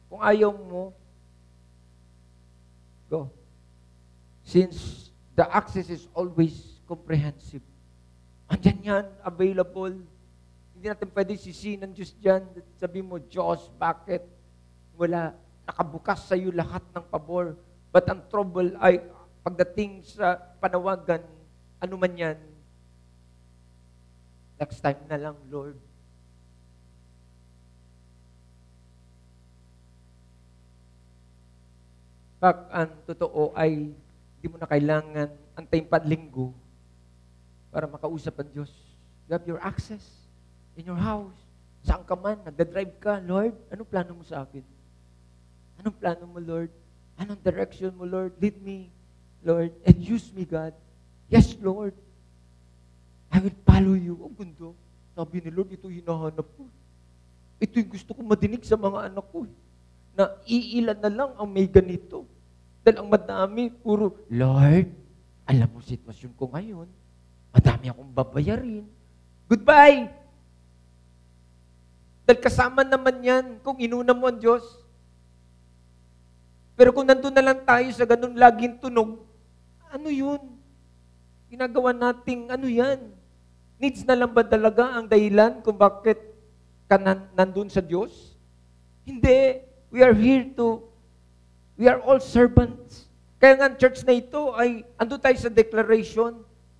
Kung ayaw mo, go. Since the access is always comprehensive, Andyan yan, available. Hindi natin pwede sisihin ng Diyos dyan. Sabi mo, Diyos, bakit? Wala. Nakabukas sa iyo lahat ng pabor. But ang trouble ay, pagdating sa panawagan, ano man yan, next time na lang, Lord. Pag ang totoo ay hindi mo na kailangan antayin pa linggo para makausap ang Diyos. You have your access in your house. Saan ka man, nagda-drive ka, Lord, anong plano mo sa akin? Anong plano mo, Lord? Anong direction mo, Lord? Lead me, Lord, and use me, God. Yes, Lord. I will follow you. Ang gundo. Sabi ni Lord, ito hinahanap ko. Ito yung gusto ko madinig sa mga anak ko. Na iilan na lang ang may ganito. Dahil ang madami, puro, Lord, alam mo sitwasyon ko ngayon. Madami akong babayarin. Goodbye! Dahil kasama naman yan kung inuna mo ang Diyos. Pero kung nandun na lang tayo sa ganun laging tunog, ano yun? Ginagawa nating ano yan? Needs na lang ba talaga ang dahilan kung bakit ka nandun sa Diyos? Hindi. We are all servants. Kaya nga church na ito ay ando tayo sa declaration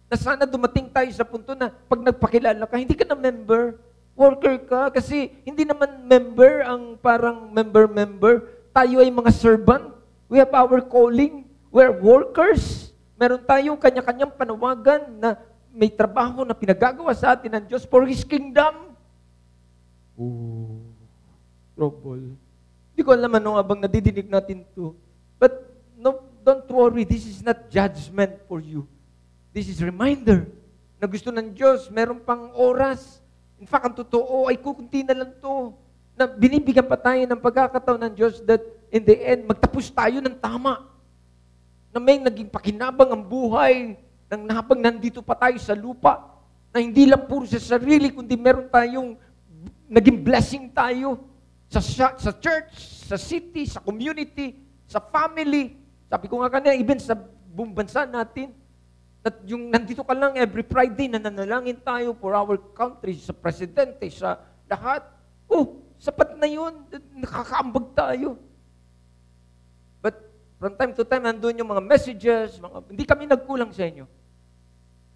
na sana dumating tayo sa punto na pag nagpakilala ka, hindi ka na member, worker ka, kasi hindi naman member ang parang member. Tayo ay mga servant. We have our calling. We are workers. Meron tayong kanya-kanyang panawagan na may trabaho na pinagagawa sa atin ng Diyos for His kingdom. Oh, trouble. Hindi ko alam ano abang nadidinig natin to. But no, don't worry, this is not judgment for you. This is reminder na gusto ng Diyos, meron pang oras. In fact, ang totoo ay kukunti na lang to. Na binibigyan pa tayo ng pagkakataon ng Diyos that in the end, magtapos tayo ng tama. Na may naging pakinabang ang buhay nang habang nandito pa tayo sa lupa. Na hindi lang puro sa sarili, kundi meron tayong naging blessing tayo sa church, sa city, sa community, sa family. Sabi ko nga kanina, even sa buong bansa natin, at yung nandito ka lang every Friday, nananalangin tayo for our country, sa presidente, sa lahat. Oh, sapat na yun. Nakakaambag tayo. But from time to time, nandun yung mga messages, hindi kami nagkulang sa inyo.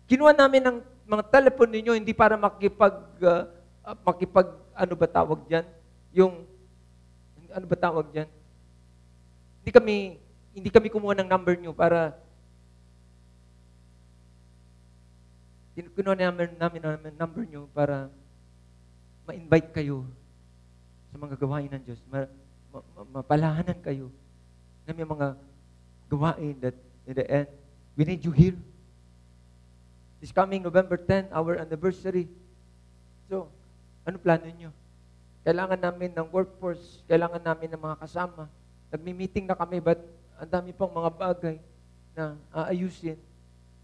Kinuha namin ng mga telephone ninyo, hindi para ano ba tawag dyan? Ano ba tawag dyan? Hindi kami kumuha ng number nyo para kinuha namin number nyo para ma-invite kayo sa mga gawain ng Diyos. Mapalahanan kayo na may mga gawain that in the end, we need you here. This coming November 10, our anniversary. So, ano plano nyo? Kailangan namin ng workforce, kailangan namin ng mga kasama. Nagmi-meeting na kami, but ang dami pang mga bagay na aayusin.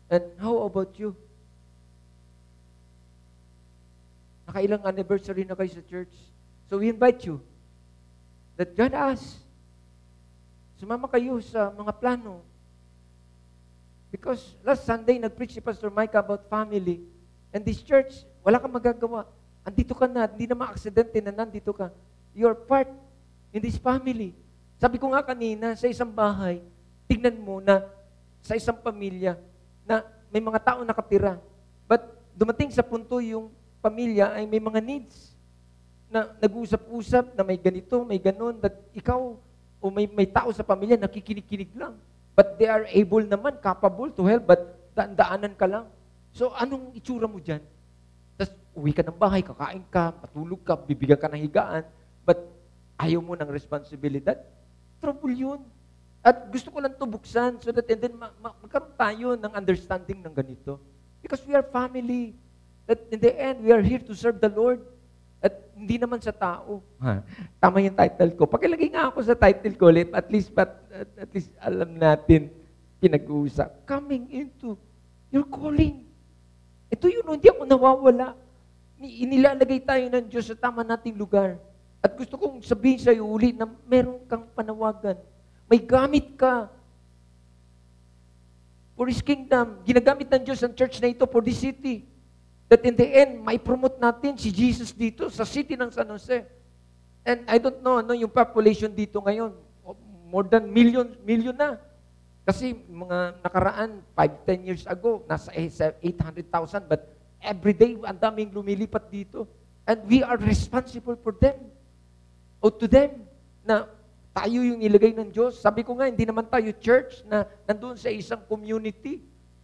And how about you? Nakailang anniversary na kayo sa church. So we invite you that join us. Sumama kayo sa mga plano. Because last Sunday, nag-preach si Pastor Mike about family. And this church, wala kang magagawa. Andito ka na, hindi na ma-aksidente na nandito ka. You're part in this family. Sabi ko nga kanina, sa isang bahay, tignan mo na sa isang pamilya na may mga tao nakatira. But dumating sa punto yung pamilya ay may mga needs na nag-usap-usap na may ganito, may ganon, that ikaw o may tao sa pamilya nakikinig-kinig lang. But they are able naman, capable to help, but daan-daanan ka lang. So anong itsura mo dyan? Tapos uwi ka ng bahay, kakain ka, matulog ka, bibigyan ka ng higaan, but ayaw mo ng responsibilidad. Trouble yun. At gusto ko lang ito buksan so that and then magkaroon tayo ng understanding ng ganito. Because we are family. That in the end, we are here to serve the Lord. At hindi naman sa tao. Tama yung title ko. Pakilagay nga ako sa title ko ulit, at least alam natin pinag-uusap. Coming into your calling. Ito yun, hindi ako nawawala. Inilalagay tayo ng Diyos sa tama nating lugar. At gusto kong sabihin sa iyo uli na meron kang panawagan. May gamit ka. For His kingdom. Ginagamit ng Diyos ang church na ito for this city. That in the end, may promote natin si Jesus dito sa city ng San Jose. And I don't know, ano yung population dito ngayon. More than million na. Kasi mga nakaraan, 5-10 years ago, nasa 800,000. But every day, ang daming lumilipat dito. And we are responsible for them. O to them, na tayo yung nilagay ng Diyos. Sabi ko nga, hindi naman tayo church na nandun sa isang community.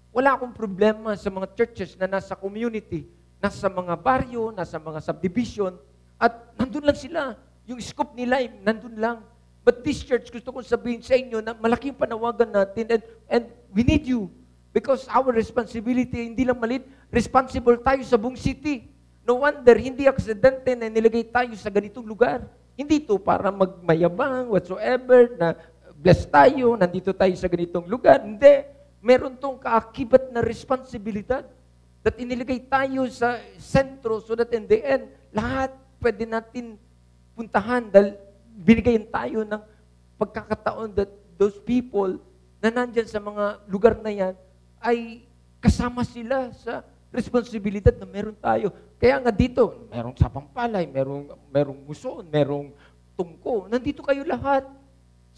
Wala akong problema sa mga churches na nasa community, nasa mga baryo, nasa mga subdivision, at nandun lang sila. Yung scope nila, nandun lang. But this church, gusto kong sabihin sa inyo na malaking panawagan natin and we need you. Because our responsibility, hindi lang malit, responsible tayo sa buong city. No wonder, hindi aksidente na nilagay tayo sa ganitong lugar. Hindi to para magmayabang, whatsoever, na blessed tayo, nandito tayo sa ganitong lugar. Hindi. Meron tong kaakibat na responsibilidad that inilagay tayo sa sentro so that in the end, lahat pwede natin puntahan dahil binigayan tayo ng pagkakataon that those people na nandyan sa mga lugar na yan ay kasama sila sa responsibilidad na meron tayo. Kaya nga dito, merong Sapampalay, merong Muson, merong Tungko. Nandito kayo lahat.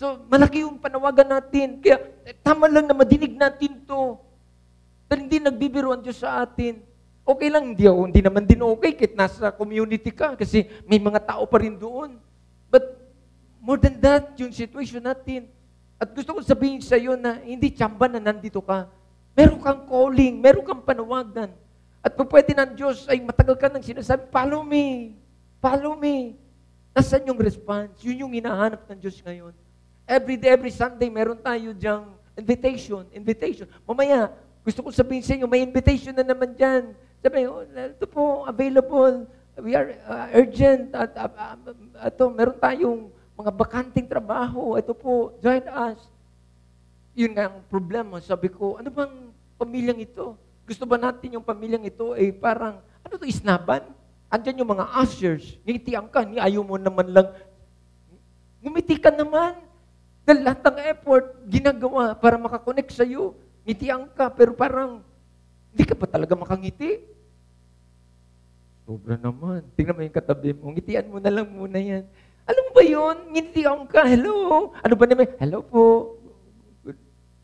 So, malaki yung panawagan natin. Kaya, tama lang na madinig natin to. Dahil hindi nagbibiro ang Diyos sa atin. Okay lang, hindi naman din okay kahit nasa community ka kasi may mga tao pa rin doon. But, more than that, yung situation natin. At gusto ko sabihin sa iyo na hindi tsamba na nandito ka. Meron kang calling, meron kang panawagan. At kung pwede ng Diyos ay matagal ka nang sinasabi, follow me, follow me. Nasaan yung response? Yun yung hinahanap ng Diyos ngayon. Every day, every Sunday, meron tayo diyang invitation. Mamaya, gusto ko sabihin sa inyo, may invitation na naman dyan. Sabi, ito po, available. We are urgent. Meron tayong mga bakanting trabaho. Ito po, join us. Yun nga ang problema. Sabi ko, ano bang pamilyang ito? Gusto ba natin yung pamilyang ito ay parang, ano to, isnaban? Andyan yung mga ushers. Ngitian ka, ayaw mo naman lang. Ngumiti ka naman. Dahil lahat ng effort, ginagawa para makakonect sa'yo. Ngitian ka, pero parang, hindi ka pa talaga makangiti. Sobra naman. Tingnan mo yung katabi mo. Ngitian mo na lang muna yan. Alam mo ba yun? Ngitian ka. Hello? Ano ba naman? Hello po.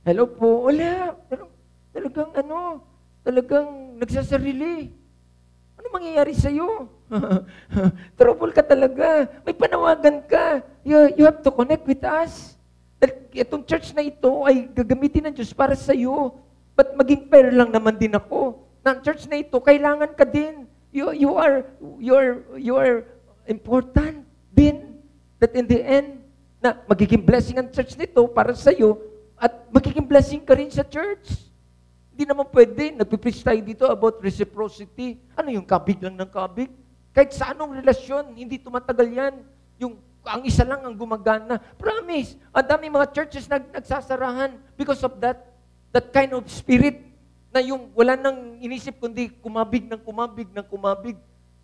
Hello po. Wala. Talagang nagsasarili. Ano mangyayari sa'yo? Trouble ka talaga. May panawagan ka. You have to connect with us. Itong church na ito ay gagamitin ng Diyos para sa iyo. But maging fair lang naman din ako. Na ang church na ito, kailangan ka din. You are important din. That in the end, na magiging blessing ang church nito para sa iyo at magiging blessing ka rin sa church. Hindi naman pwede. Nagpipreach tayo dito about reciprocity. Ano yung kabig lang ng kabig? Kahit sa anong relasyon, hindi tumatagal yan. Ang isa lang ang gumagana. Promise, ang dami mga churches nagsasarahan because of that kind of spirit na yung wala nang inisip kundi kumabig.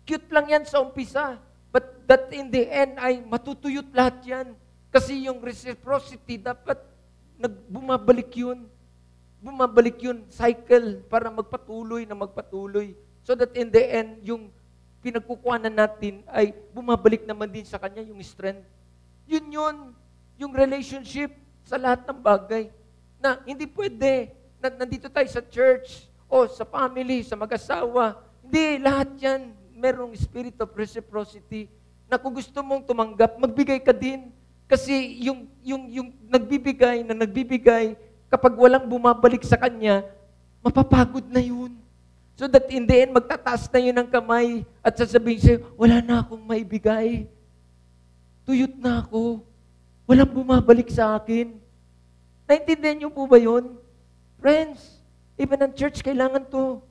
Cute lang yan sa umpisa. But that in the end ay matutuyot lahat yan. Kasi yung reciprocity dapat bumabalik yun. Bumabalik yun, cycle para magpatuloy. So that in the end, yung pinagkukuhanan natin ay bumabalik naman din sa Kanya yung strength. Yun, yung relationship sa lahat ng bagay. Na hindi pwede na nandito tayo sa church o sa family, sa mag-asawa. Hindi, lahat yan merong spirit of reciprocity na kung gusto mong tumanggap, magbigay ka din. Kasi yung nagbibigay, kapag walang bumabalik sa Kanya, mapapagod na yun. So that in the end, magtataas na yun ng kamay at sasabihin sa'yo, wala na akong maibigay. Tuyot na ako. Walang bumabalik sa akin. Naintindihan niyo po ba yun? Friends, even ang church, kailangan to.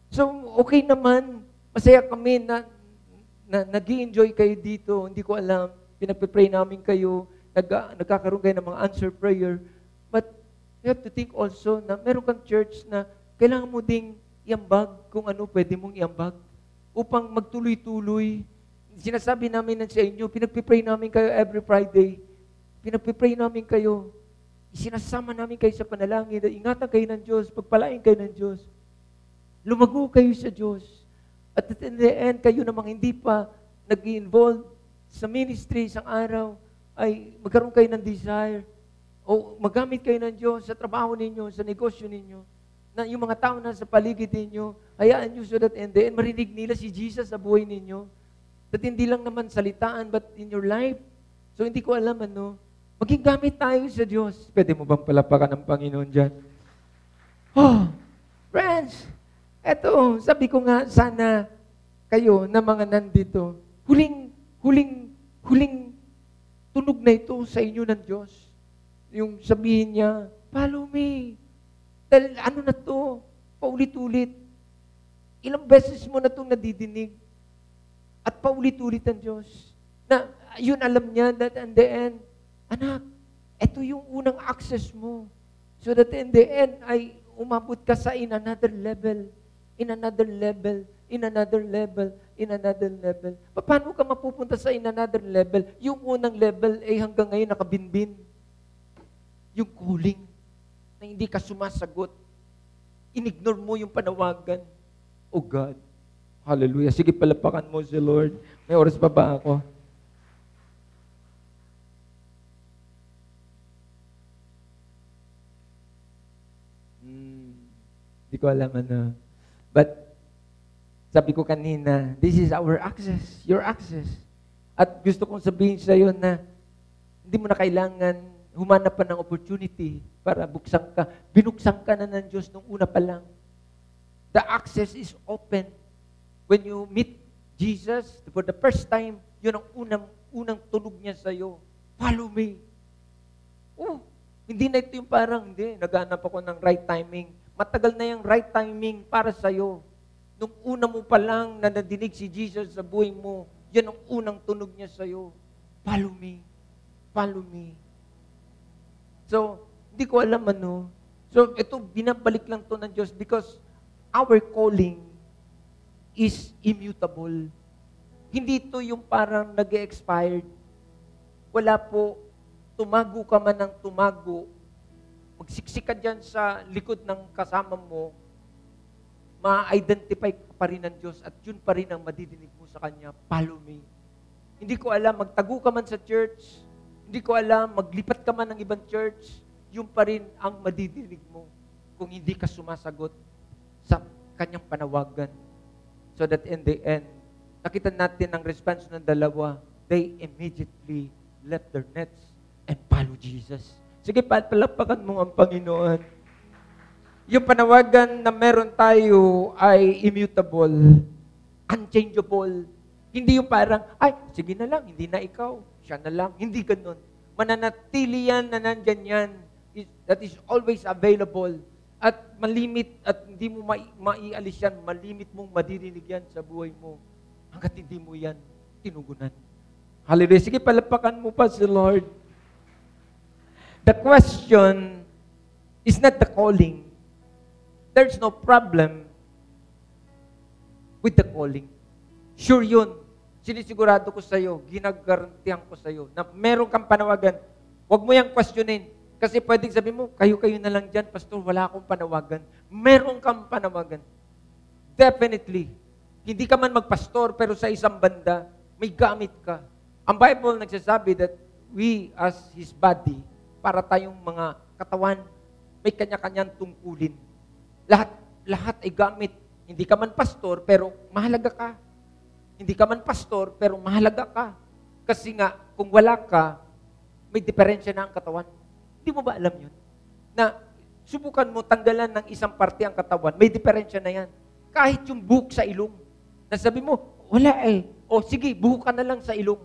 So, okay naman. Masaya kami na nag-i-enjoy kayo dito. Hindi ko alam. Pinagpipray namin kayo. Nagkakaroon kayo ng mga answer prayer. But you have to think also na meron kang church na kailangan mo ding iambag kung ano pwede mong iambag upang magtuloy-tuloy. Sinasabi namin sa inyo, pinagpipray namin kayo every Friday. Pinagpipray namin kayo. Sinasama namin kayo sa panalangin. Ingatan kayo ng Diyos. Pagpalain kayo ng Diyos. Lumago kayo sa Diyos. At in the end, kayo namang hindi pa nag-involve sa ministry isang araw, ay magkaroon kayo ng desire o magamit kayo ng Diyos sa trabaho ninyo, sa negosyo ninyo, na yung mga tao na sa paligid ninyo, hayaan nyo so that in the end, marinig nila si Jesus sa buhay ninyo. That hindi lang naman salitaan, but in your life. So hindi ko alam maging gamit tayo sa Diyos. Pwede mo bang palapakan ng Panginoon dyan? Oh, friends, eto, sabi ko nga, sana kayo na mga nandito, huling tunog na ito sa inyo ng Diyos. Yung sabihin niya, follow me. Dahil na to, paulit-ulit. Ilang beses mo na itong nadidinig. At paulit-ulit ang Diyos. Na yun alam niya that in the end, anak, ito yung unang access mo. So that in the end ay umabot ka sa in another level, in another level, in another level, in another level. Paano ka mapupunta sa in another level? Yung unang level ay hanggang ngayon nakabinbin. Yung calling na hindi ka sumasagot. Inignore mo yung panawagan. Oh God. Hallelujah. Sige, palapakan mo si Lord. May oras pa ba ako? Hindi ko alam But, sabi ko kanina, this is our access, your access. At gusto kong sabihin sa iyo na hindi mo na kailangan humanap pa ng opportunity para buksan ka. Binuksan ka na ng Diyos nung una pa lang. The access is open. When you meet Jesus for the first time, yun ang unang tunog niya sa iyo. Follow me. Oh, hindi na ito yung parang, hindi, naghanap ako ng right timing. Matagal na yung right timing para sa iyo. Nung una mo pa lang na nadinig si Jesus sa buhay mo, yan ang unang tunog niya sa iyo. Follow me. Follow me. So, hindi ko alam So, ito, binabalik lang to ng Diyos because our calling is immutable. Hindi ito yung parang nag-expired. Wala po, tumago ka man ng tumago, magsiksik ka dyan sa likod ng kasama mo, ma-identify ka pa rin ng Diyos at yun pa rin ang madidinig mo sa Kanya, follow me. Hindi ko alam, magtago ka man sa church, hindi ko alam, maglipat ka man ng ibang church, yun pa rin ang madidinig mo kung hindi ka sumasagot sa Kanyang panawagan. So that in the end, nakita natin ang response ng dalawa, they immediately left their nets and follow Jesus. Sige, palapakan mo ang Panginoon. Yung panawagan na meron tayo ay immutable, unchangeable. Hindi yung parang, ay, sige na lang, hindi na ikaw, siya na lang. Hindi ganun. Mananatili yan na nandyan yan. That is always available. At malimit, at hindi mo maialis yan, malimit mong madirinig yan sa buhay mo. Hanggat hindi mo yan tinugunan. Hallelujah. Sige, palapakan mo pa si Lord. The question is not the calling. There's no problem with the calling. Sure yun. Sinisigurado ko sa iyo, ginagarantihan ko sa iyo, na meron kang panawagan, huwag mo yung questionin. Kasi pwedeng sabihin mo, kayo-kayo na lang dyan, Pastor, wala akong panawagan. Meron kang panawagan. Definitely. Hindi ka man magpastor, pero sa isang banda, may gamit ka. Ang Bible nagsasabi that we as His body, para tayong mga katawan, may kanya-kanyang tungkulin. Lahat ay gamit. Hindi ka man pastor, pero mahalaga ka. Hindi ka man pastor, pero mahalaga ka. Kasi nga, kung wala ka, may diferensya na ang katawan. Hindi mo ba alam yun? Na subukan mo tanggalan ng isang parte ang katawan, may diferensya na yan. Kahit yung buhok sa ilong. Nasabi mo, wala eh. O sige, buhok ka na lang sa ilong.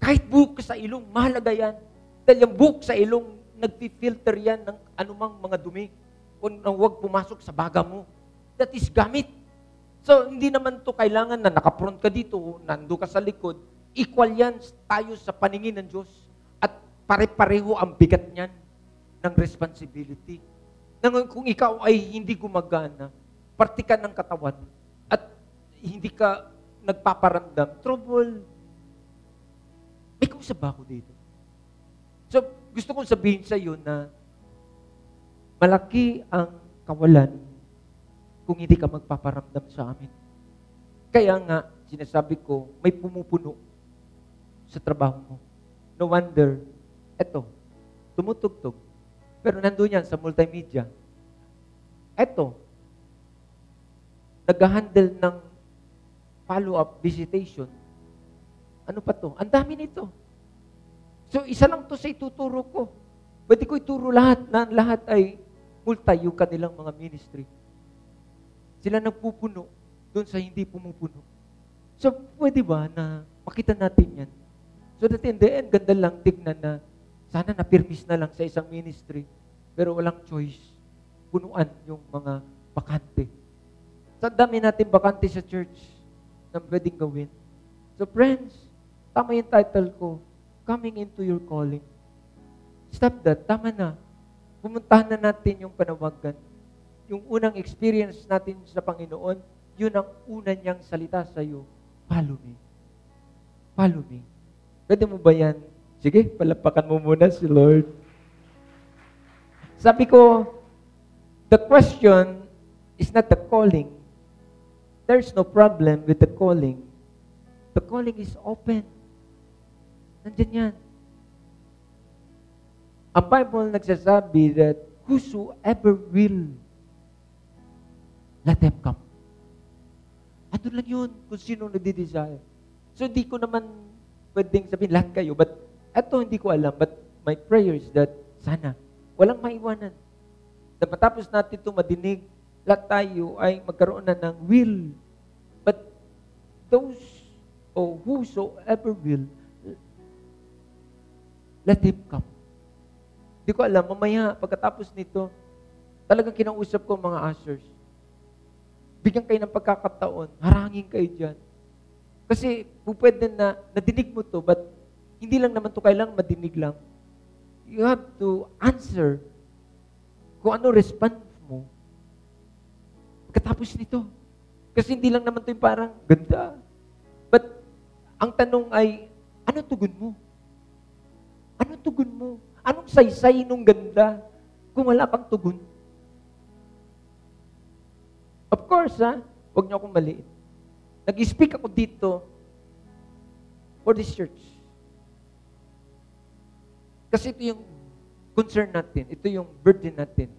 Kahit buhok ka sa ilong, mahalaga yan. Dahil yung buhok sa ilong, nagpi-filter yan ng anumang mga dumi. Kung huwag pumasok sa baga mo. That is gamit. So, hindi naman to kailangan na nakapront ka dito, nando ka sa likod. Equal yan tayo sa paningin ng Diyos. At pare-pareho ang bigat niyan ng responsibility. Kung ikaw ay hindi gumagana, parte ka ng katawan, at hindi ka nagpaparamdam, trouble. May kausap ba ako dito? So, gusto kong sabihin sa iyo na malaki ang kawalan kung hindi ka magpaparamdam sa amin. Kaya nga, sinasabi ko, may pumupuno sa trabaho mo. No wonder, eto, tumutugtog. Pero nandun yan sa multimedia. Eto, nag-handle ng follow-up visitation. Ano pa to? Ang dami nito. So, isa lang to sa ituturo ko. Pwede ko ituro lahat na lahat ay multi yung kanilang mga ministry. Sila nagpupuno doon sa hindi pumupuno. So, pwede ba na makita natin yan? So that in the end, ganda lang tignan na sana napirmis na lang sa isang ministry pero walang choice. Punuan yung mga bakante. So, dami natin bakante sa church na pwedeng gawin. So, friends, tama yung title ko, Coming into Your Calling. Stop that. Tama na. Pumuntahan na natin yung panawagan. Yung unang experience natin sa Panginoon, yun ang una niyang salita sa iyo. Follow me. Follow me. Pwede mo ba yan? Sige, palapakan mo muna si Lord. Sabi ko, the question is not the calling. There's no problem with the calling. The calling is open. Nandyan yan. Ang Bible nagsasabi that whosoever will, let them come. Ano lang yun kung sino nagdi-desire. So, di ko naman pwedeng sabihin lahat kayo, but eto hindi ko alam, but my prayer is that sana, walang maiwanan. Na matapos natin ito madinig, lahat tayo ay magkaroon na ng will. But those, or whosoever will, let him come. Di ko alam, mamaya, pagkatapos nito, talagang kinausap ko mga ushers. Bigyan kayo ng pagkakataon, harangin kayo dyan. Kasi, pwede na, nadinig mo to, but hindi lang naman to kailangan madinig lang. You have to answer kung ano response mo pagkatapos nito. Kasi hindi lang naman to yung parang ganda. But, ang tanong ay, ano tugon mo? Ano tugon mo? Anong saysay nung ganda kung wala kang tugon? Of course, huwag niyo akong maliit. Nag-speak ako dito for this church. Kasi ito yung concern natin. Ito yung burden natin.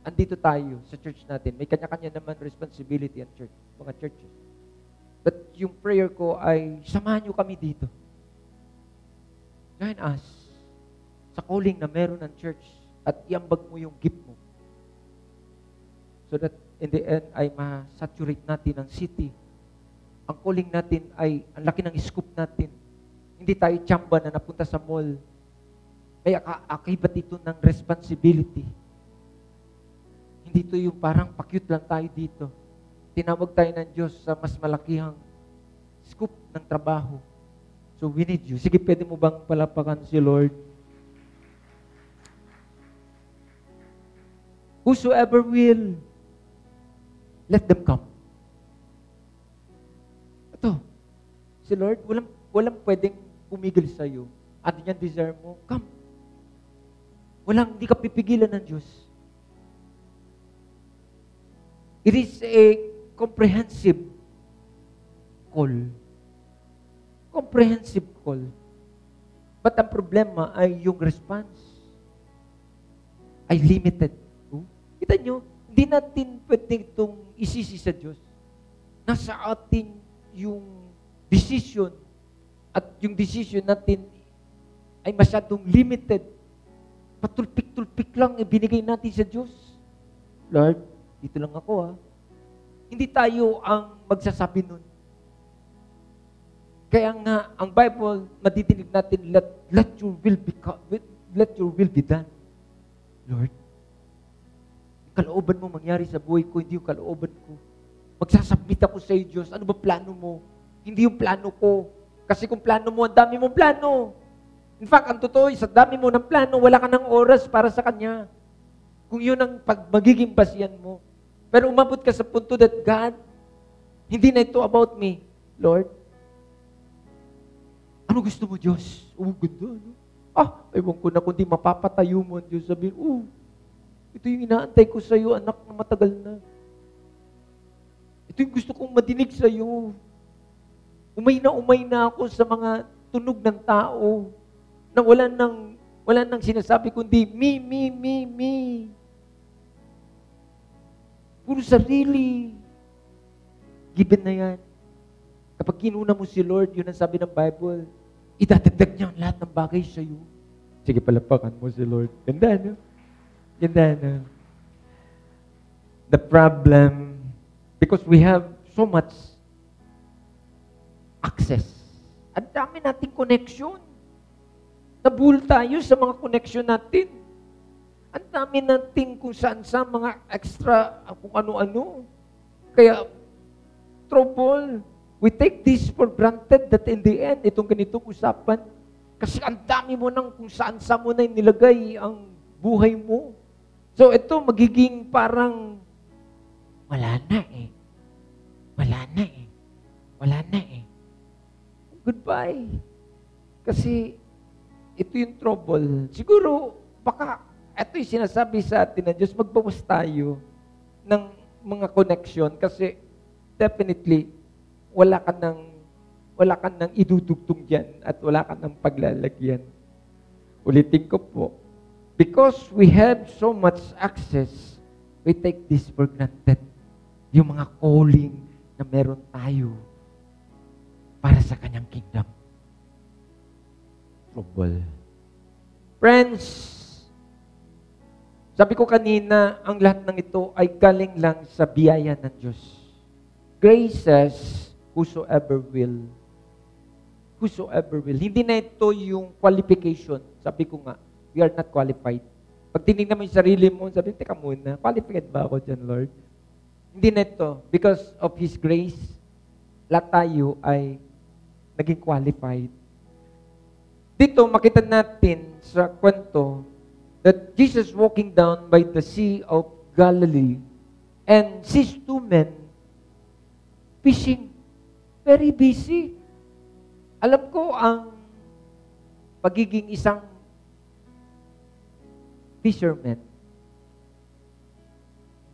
Andito tayo sa church natin. May kanya-kanya naman responsibility ang church, mga churches. But yung prayer ko ay, samahan niyo kami dito. Join us sa calling na meron ng church at iambag mo yung gift mo. So that in the end ay ma-saturate natin ang city. Ang calling natin ay, ang laki ng scoop natin. Hindi tayo tsamba na napunta sa mall. May akibat ito ng responsibility. Hindi ito yung parang pakyut lang tayo dito. Tinawag tayo ng Diyos sa mas malakihang scoop ng trabaho. So we need you. Sige, pwede mo bang palapakan si Lord? Whosoever will, let them come. Ito, si Lord, walang pwedeng pumigil sa iyo. Ano yan desire mo? Come. Hindi ka pipigilan ng Diyos. It is a comprehensive call. Comprehensive call. But ang problema ay yung response ay limited. Kita nyo, hindi natin pwedeng itong isisi sa Diyos. Nasa atin yung decision at yung decision natin ay masyadong limited. Patulpik-tulpik lang ibinigay natin sa Diyos. Lord, dito lang ako Hindi tayo ang magsasabi nun. Kaya nga, ang Bible, madidinig natin, let your will be done. Lord, kalooban mo mangyari sa buhay ko, hindi yung kalooban ko. Magsasubmit ako sa iyo, Diyos. Ano ba plano mo? Hindi yung plano ko. Kasi kung plano mo, ang dami mong plano. In fact, ang totoo, sa dami mo ng plano, wala ka ng oras para sa Kanya. Kung yun ang magiging basihan mo. Pero umabot ka sa punto that, God, hindi na ito about me. Lord, ano gusto mo, Diyos? Ganda, no? Ewan ko na kung di mapapatayo mo ang Diyos. Sabihin, ito yung inaantay ko sa iyo, anak na matagal na. Ito yung gusto kong madinig sa'yo. Umay na ako sa mga tunog ng tao na wala nang sinasabi kundi me. Puro sarili. Given na yan. Kapag kinuna mo si Lord, yun ang sabi ng Bible, idadagdag niya ang lahat ng bagay sa'yo. Sige, palapakan mo si Lord. Ganda, no? Ganda, no? The problem, because we have so much access. Ang dami nating connection. Nabuhol tayo sa mga connection natin. Ang dami nating kung saan sa mga extra, kung ano-ano. Kaya, trouble. We take this for granted that in the end, itong ganitong usapan, kasi ang dami mo nang kung saan-saan mo na nilagay ang buhay mo. So, ito magiging parang, wala na eh. Goodbye. Kasi, ito yung trouble. Siguro, baka, ito yung sinasabi sa atin ng Diyos, magbawas tayo ng mga connection kasi definitely, wala ka nang idudugtong dyan at wala ka nang paglalagyan. Ulitin ko po, because we have so much access, we take this for granted. Yung mga calling na meron tayo para sa kanyang kingdom. Trouble. Friends, sabi ko kanina, ang lahat ng ito ay galing lang sa biyaya ng Diyos. Grace says, whosoever will. Whosoever will. Hindi na ito yung qualification. Sabi ko nga, we are not qualified. Pag tinignan mo yung sarili mo, sabi, teka muna, qualified ba ako dyan, Lord? Hindi na ito. Because of His grace, lahat tayo ay naging qualified. Dito, makita natin sa kwento that Jesus walking down by the Sea of Galilee and sees two men fishing. Very busy. Alam ko ang pagiging isang fisherman.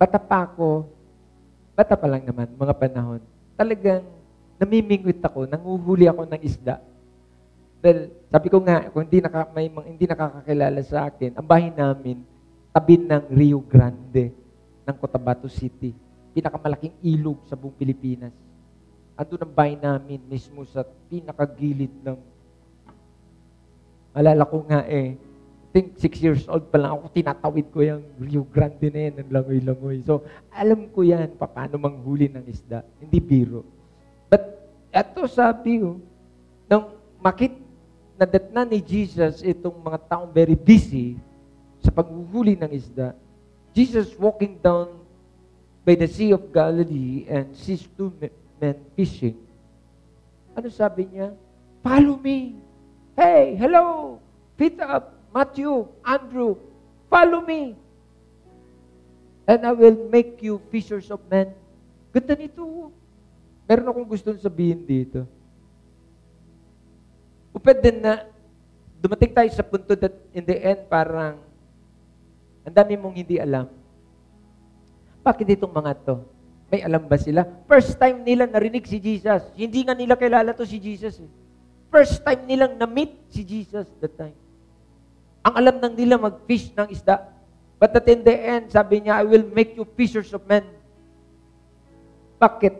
Bata pa lang naman, mga panahon. Talagang namimingwit ako, nanguhuli ako ng isda. Dahil, sabi ko nga, kung hindi nakakakilala sa akin, ang bahay namin, tabi ng Rio Grande, ng Cotabato City. Pinakamalaking ilog sa buong Pilipinas. Andun ang bahay namin, mismo sa pinakagilid ng, alala ko nga I think 6 years old pa lang ako, tinatawid ko yung Rio Grande na yan, ng langoy-langoy. So, alam ko yan, paano manghuli ng isda. Hindi biro. But, eto sabi ko, nang nadatna ni Jesus itong mga taong very busy sa paghuhuli ng isda, Jesus walking down by the Sea of Galilee and sees two men fishing. Ano sabi niya? Follow me. Hey, hello, Peter, Matthew, Andrew, follow me. And I will make you fishers of men. Ganda nito. Meron akong gustong sabihin dito. Upad din na dumating tayo sa punto that in the end parang ang dami mong hindi alam. Bakit itong mga to? May alam ba sila? First time nila narinig si Jesus. Hindi nga nila kilala to si Jesus. First time nilang na-meet si Jesus that time. Ang alam nang nila mag-fish ng isda. But at in the end, sabi niya, I will make you fishers of men. Bakit?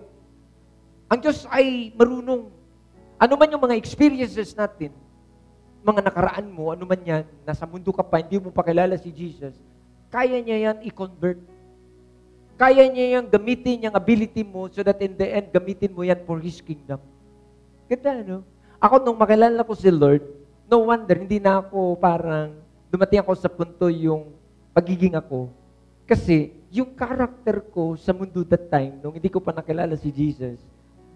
Ang Diyos ay marunong. Ano man yung mga experiences natin, mga nakaraan mo, ano man yan, nasa mundo ka pa, hindi mo pa kilala si Jesus, kaya niya yan i-convert. Kaya niya yan gamitin yung ability mo so that in the end, gamitin mo yan for His kingdom. Ganda, no? Ako, nung makilala ko si Lord, no wonder, hindi na ako parang, dumating ako sa punto yung pagiging ako. Kasi, yung character ko sa mundo that time, nung hindi ko pa nakilala si Jesus,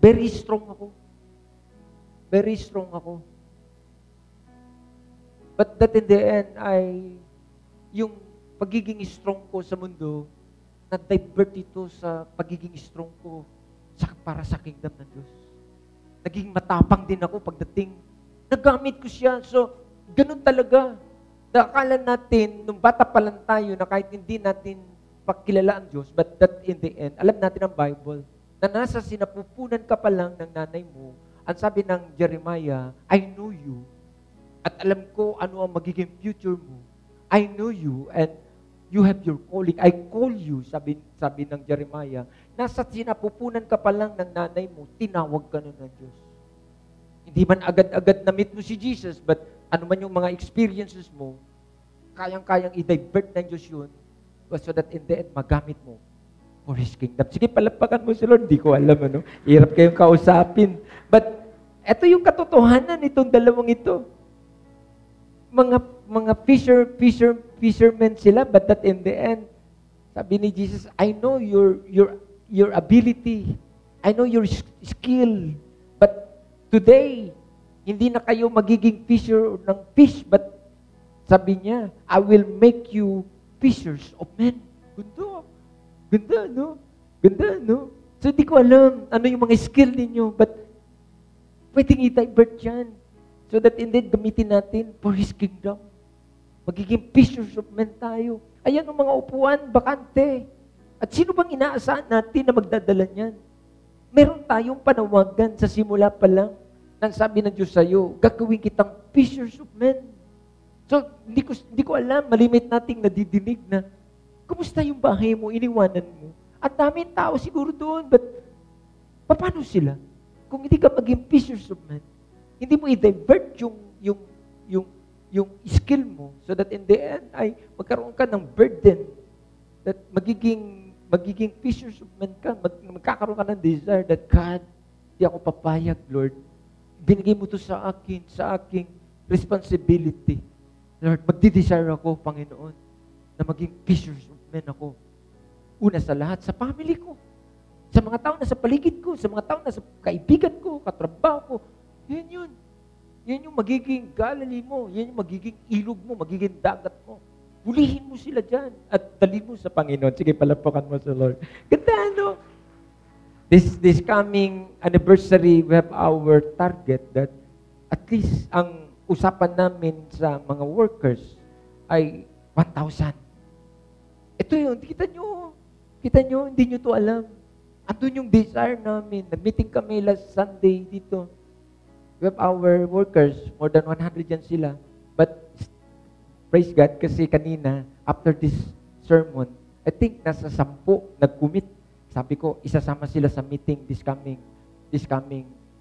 very strong ako. Very strong ako. But that in the end ay yung pagiging strong ko sa mundo, na-divert ito sa pagiging strong ko para sa kingdom ng Diyos. Naging matapang din ako pagdating. Nagamit ko siya. So, ganun talaga. Nakakala natin, nung bata pa lang tayo, na kahit hindi natin pakilala ang Diyos, but that in the end, alam natin ang Bible. na nasa sinapupunan ka pa lang ng nanay mo, ang sabi ng Jeremiah, I know you, at alam ko ano ang magiging future mo. I know you, and you have your calling. I call you, sabi ng Jeremiah. Nasa sinapupunan ka pa lang ng nanay mo, tinawag ka na ng Diyos. Hindi man agad-agad na-meet mo si Jesus, but ano man yung mga experiences mo, kayang-kayang i-divert ng Diyos yun, so that in the end, magamit mo for His kingdom. Sige, palapakan mo si Lord. Hindi ko alam, ano? Hirap kayong kausapin. But, eto yung katotohanan nitong dalawang ito. Mga fishermen sila, but that in the end, sabi ni Jesus, I know your ability. I know your skill. But today, hindi na kayo magiging fisher ng fish, but sabi niya, I will make you fishers of men. Ganda. Ganda, no? Ganda, no? So, di ko alam ano yung mga skill ninyo, but pwedeng i-divert yan. So that indeed, gamitin natin for His kingdom. Magiging fishers of men tayo. Ayan ang mga upuan, bakante. At sino bang inaasahan natin na magdadala niyan? Meron tayong panawagan sa simula pa lang nang sabi ng Diyos sa'yo, gagawin kitang fishers of men. So, hindi ko alam, malimit nating nadidinig na, kumusta yung bahay mo, iniwanan mo? At daming tao siguro doon, but paano sila? Kung hindi ka maging fishers of men, hindi mo i-divert yung skill mo so that in the end ay magkaroon ka ng burden that magiging fishers of men ka, magkakaroon ka ng desire that God, di ako papayag, Lord. Binigay mo to sa aking responsibility. Lord, magdi-desire ako, Panginoon, na maging fishers of men ako. Una sa lahat, sa family ko, sa mga tao na sa paligid ko, sa mga tao na sa kaibigan ko, katrabaho ko. Yan yun. Yan yung magiging Galilee mo. Yan yung magiging ilog mo, magiging dagat mo. Hulihin mo sila dyan at dalhin mo sa Panginoon. Sige, palapakan mo sa Lord. Ganda, no? This coming anniversary, we have our target that at least ang usapan namin sa mga workers ay 1,000. Ito yun, kita nyo, hindi nyo to alam. Andun yung desire namin. Nag-meeting kami last Sunday dito. We have our workers, more than 100 yan sila. But, praise God, kasi kanina, after this sermon, I think nasa 10 nag-commit. Sabi ko, isasama sila sa meeting this coming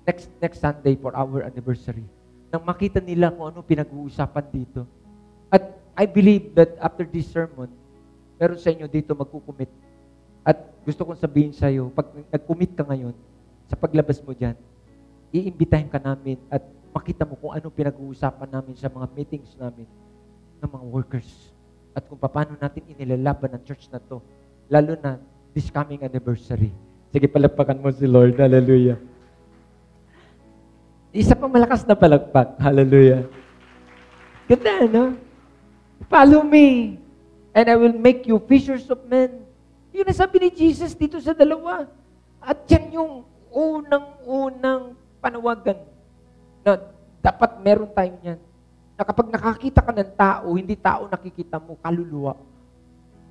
next Sunday for our anniversary. Nang makita nila kung ano pinag-uusapan dito. At I believe that after this sermon, meron sa inyo dito magkukumit. At gusto kong sabihin sa iyo, pag nag-commit ka ngayon, sa paglabas mo dyan, iimbitahin ka namin at makita mo kung ano pinag-uusapan namin sa mga meetings namin ng mga workers. At kung paano natin inilalaban ang church na to, lalo na this coming anniversary. Sige, palagpakan mo si Lord. Hallelujah. Isa pang malakas na palagpak. Hallelujah. Ganda, no? Follow me, and I will make you fishers of men. Yun ang sabi ni Jesus dito sa dalawa. At yan yung unang panawagan na dapat meron tayo niyan. Na kapag nakakita ka ng tao, hindi tao nakikita mo, kaluluwa.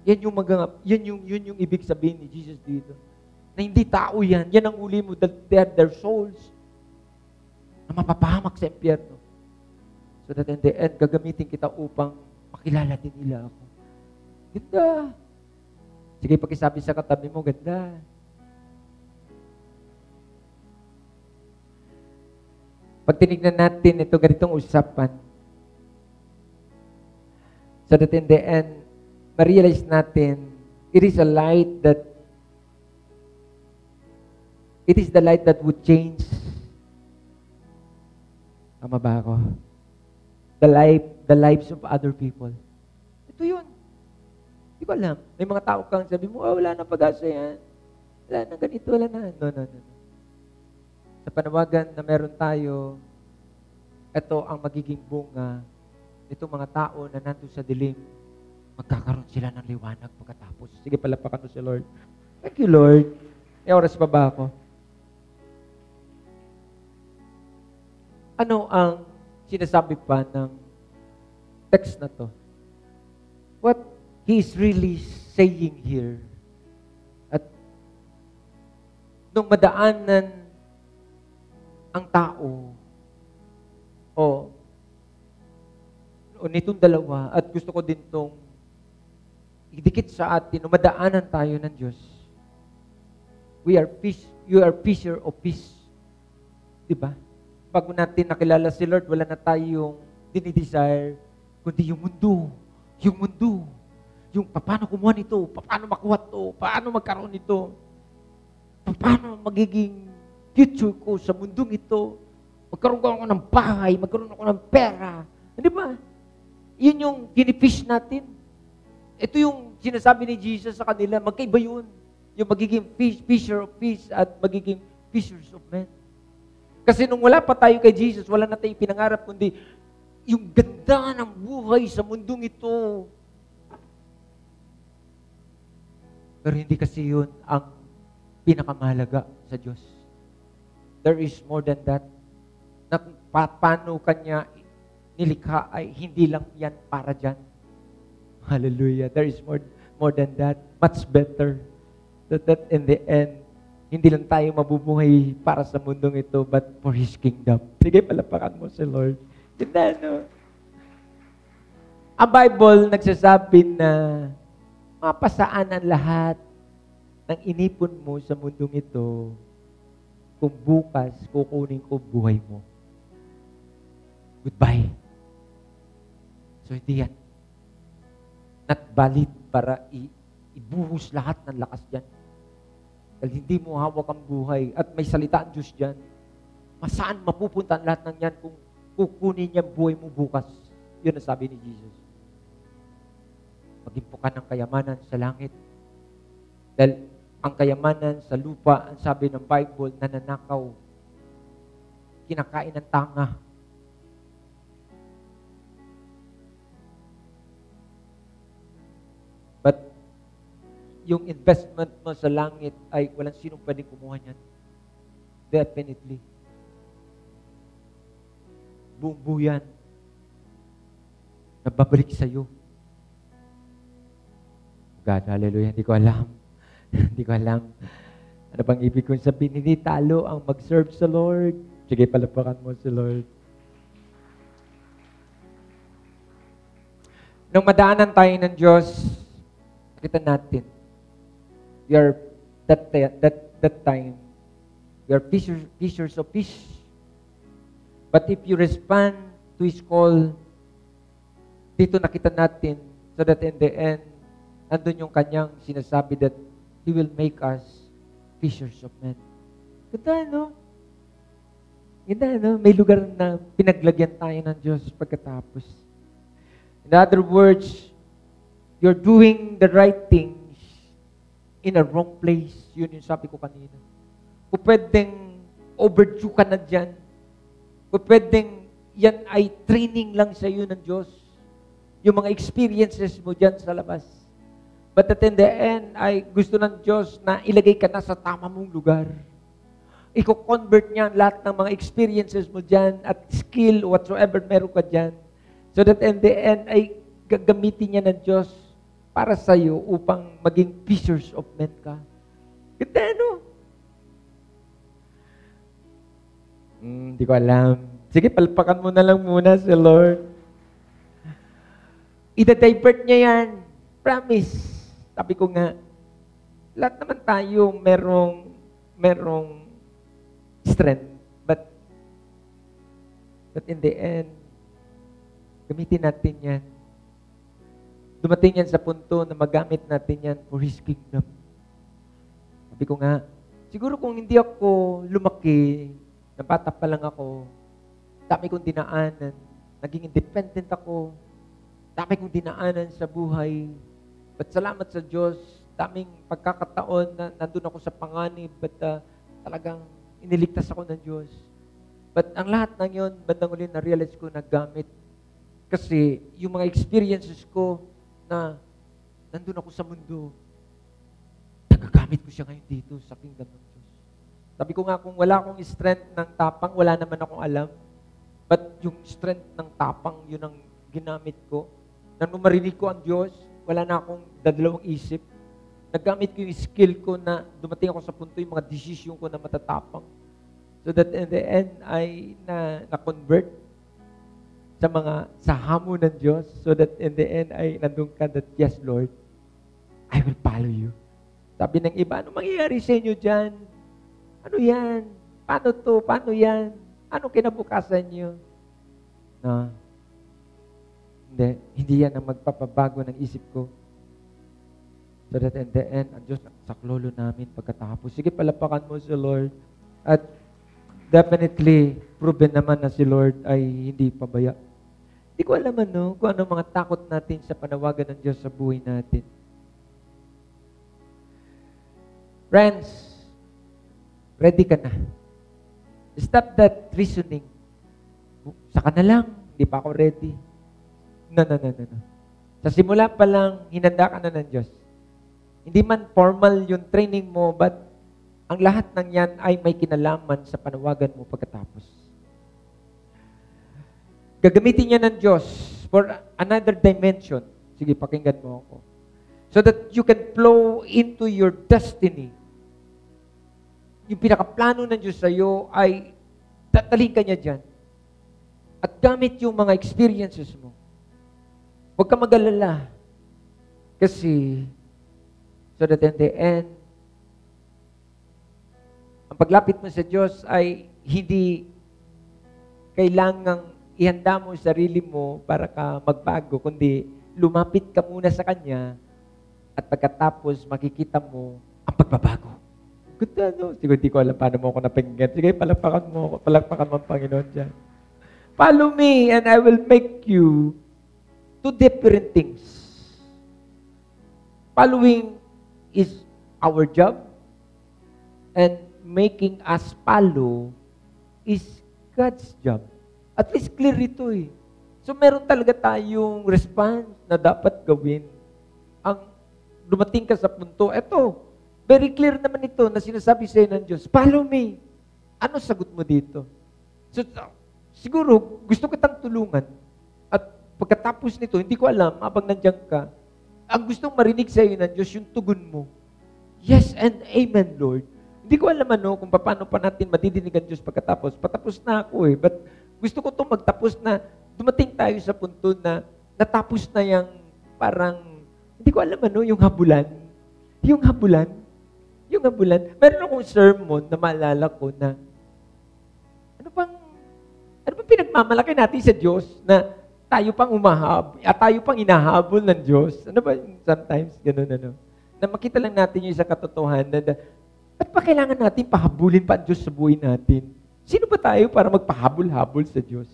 Yan yung ibig sabihin ni Jesus dito. Na hindi tao yan. Yan ang uli mo, that they are their souls na mapapahamak sa impyerno. So that in the end, gagamitin kita upang makilala din nila ako. Ganda. Sige, pakisabi sa katabi mo, ganda. Pag tinignan natin ito, ganitong usapan, so that in the end, ma-realize natin, it is the light that would change. Tama ba ako? The lives of other people. Ito yun. Hindi ko alam. May mga tao kang sabi mo, wala na pag-asa yan. Wala na ganito, wala na. No. Sa panawagan na meron tayo, ito ang magiging bunga nitong mga tao na nandun sa dilim, magkakaroon sila ng liwanag pagkatapos. Sige, palapakan mo si Lord. Thank you, Lord. May oras pa ba ako? Ano ang sinasabi pa ng text na to? What he is really saying here, at nung madaanan ang tao o nitong dalawa, at gusto ko din tong idikit sa atin, nung madaanan tayo ng Diyos, you are fisher of fish. Diba? Bago natin nakilala si Lord, wala na tayong dinidesire, kundi yung mundo. Yung paano kumuha nito, paano makuha to, paano magkaroon nito, paano magiging future ko sa mundong ito, magkaroon ako ng bahay, magkaroon ako ng pera. Di ba? Yun yung ginifish natin. Ito yung sinasabi ni Jesus sa kanila, magkaiba yun. Yung magiging fisher of fish at magiging fishers of men. Kasi nung wala pa tayo kay Jesus, wala na tayong pinangarap, kundi yung ganda ng buhay sa mundong ito. Pero hindi kasi yun ang pinakamahalaga sa Diyos. There is more than that. Na kung paano Kanya nilikha ay hindi lang yan para dyan. Hallelujah. There is more than that. Much better. That in the end, hindi lang tayo mabubuhay para sa mundong ito, but for His kingdom. Sige, palapakan mo si Lord. Ganda, no? Ang Bible nagsasabi na mapasaan ang lahat ng inipon mo sa mundong ito kung bukas kukunin ko buhay mo. Goodbye. So hindi yan. Not valid para ibuhos lahat ng lakas dyan. Dahil hindi mo hawak ang buhay at may salita ang Diyos dyan. Masaan mapupunta ang lahat ng yan kung kukunin niya buhay mo bukas? Yun ang sabi ni Jesus. Magimpukan ng kayamanan sa langit. Dahil ang kayamanan sa lupa, ang sabi ng Bible, nananakaw. Kinakain ng tanga. But yung investment mo sa langit ay walang sinong pwedeng kumuha niyan. Definitely. Buong buyan na babalik sa'yo. God, hallelujah. Hindi ko alam. Hindi ko alam. Ano bang ibig kong sabihin? Hindi talo ang mag-serve sa Lord. Sige, palapakan mo si Lord. Nung madaanan tayo ng Diyos, kita natin, we are that time, we are fishers of fish. But if you respond to His call, dito nakita natin, so that in the end, andun yung kanyang sinasabi that He will make us fishers of men. Ganda, no? Ganda, no? May lugar na pinaglagyan tayo ng Diyos pagkatapos. In other words, you're doing the right things in a wrong place. Yun yung sabi ko kanina. Kung pwedeng overdue ka na dyan, kung pwedeng yan ay training lang sa iyo ng Diyos, yung mga experiences mo dyan sa labas. But at in the end, ay gusto ng Diyos na ilagay ka na sa tama mong lugar. Iko-convert niya lahat ng mga experiences mo dyan at skill whatsoever meron ka dyan. So that in the end, ay gagamitin niya ng Diyos para sa iyo upang maging fishers of men ka. Ganda, no? Hindi ko alam. Sige, palpakan mo na lang muna si Lord. Ida-divert niya yan. Promise. Sabi ko nga, lahat naman tayo merong strength. But in the end, gamitin natin yan. Dumating yan sa punto na magamit natin yan for His kingdom. Sabi ko nga, siguro kung hindi ako lumaki, na bata pa lang ako, dami kong dinaanan, naging independent ako, dami kong dinaanan sa buhay. But salamat sa Diyos, daming pagkakataon na nandun ako sa panganib, but talagang iniligtas ako ng Diyos. But ang lahat ng yun, bandang uli na-realize ko na gamit. Kasi yung mga experiences ko na nandun ako sa mundo, nagagamit ko siya ngayon dito sa kingdom ng Diyos. Sabi ko nga, kung wala akong strength ng tapang, wala naman akong alam. But yung strength ng tapang, yun ang ginamit ko. Nang marinig ko ang Diyos, wala na akong dadalawang isip. nagamit ko yung skill ko na dumating ako sa punto yung mga desisyon ko na matatapang. So that in the end, ay na-convert sa hamon ng Diyos. So that in the end, ay nandun ka that, yes, Lord, I will follow you. Sabi ng iba, ano mangyayari sa inyo dyan? Ano yan? Paano to? Paano yan? Ano kinabukasan nyo? No. Hindi yan ang magpapabago ng isip ko. So that in the end, ang Diyos ang saklolo namin pagkatapos. Sige, palapakan mo si Lord. At definitely, proven naman na si Lord ay hindi pabaya. Hindi ko alam kung ano mga takot natin sa panawagan ng Diyos sa buhay natin. Friends, ready ka na. Stop that reasoning. Saka na lang, hindi pa ako ready. No. Sa simula pa lang, hinanda ka na ng Diyos. Hindi man formal yung training mo, but ang lahat ng yan ay may kinalaman sa panawagan mo pagkatapos. Gagamitin niya ng Diyos for another dimension. Sige, pakinggan mo ako. So that you can flow into your destiny. Yung pinakaplano ng Diyos sa iyo ay tataling ka niya dyan. At gamit yung mga experiences mo. Huwag ka mag-alala. Kasi, so that in the end, ang paglapit mo sa Diyos ay hindi kailangang ihanda mo sarili mo para ka magbago, kundi lumapit ka muna sa Kanya at pagkatapos makikita mo ang pagbabago. Ganda, no? Siguro hindi ko alam paano mo ako napinggan. Sige, palakpakan mo ang Panginoon dyan. Follow me and I will make you do different things. Following is our job and making us follow is God's job. At least clear ito eh. So meron talaga tayong response na dapat gawin. Ang dumating ka sa punto, eto, very clear naman ito na sinasabi sa'yo ng Diyos, follow me. Ano sagot mo dito? So, siguro, gusto kitang tulungan. At pagkatapos nito, hindi ko alam, habang nandiyan ka, ang gustong marinig sa'yo ng Diyos, yung tugon mo. Yes and amen, Lord. Hindi ko alam kung paano pa natin madidinig ang Diyos pagkatapos. Patapos na ako eh. But gusto ko itong magtapos na dumating tayo sa punto na natapos na yung parang, hindi ko alam yung habulan. Yung habulan. Meron akong sermon na maalala ko na ano bang pinagmamalaki natin sa Diyos na tayo pang at tayo pang inahabol ng Diyos. Ano ba sometimes ganun. Na makita lang natin yung isang katotohanan na ba't pa kailangan natin pahabulin pa ang Diyos sa buhay natin? Sino ba tayo para magpahabol-habol sa Diyos?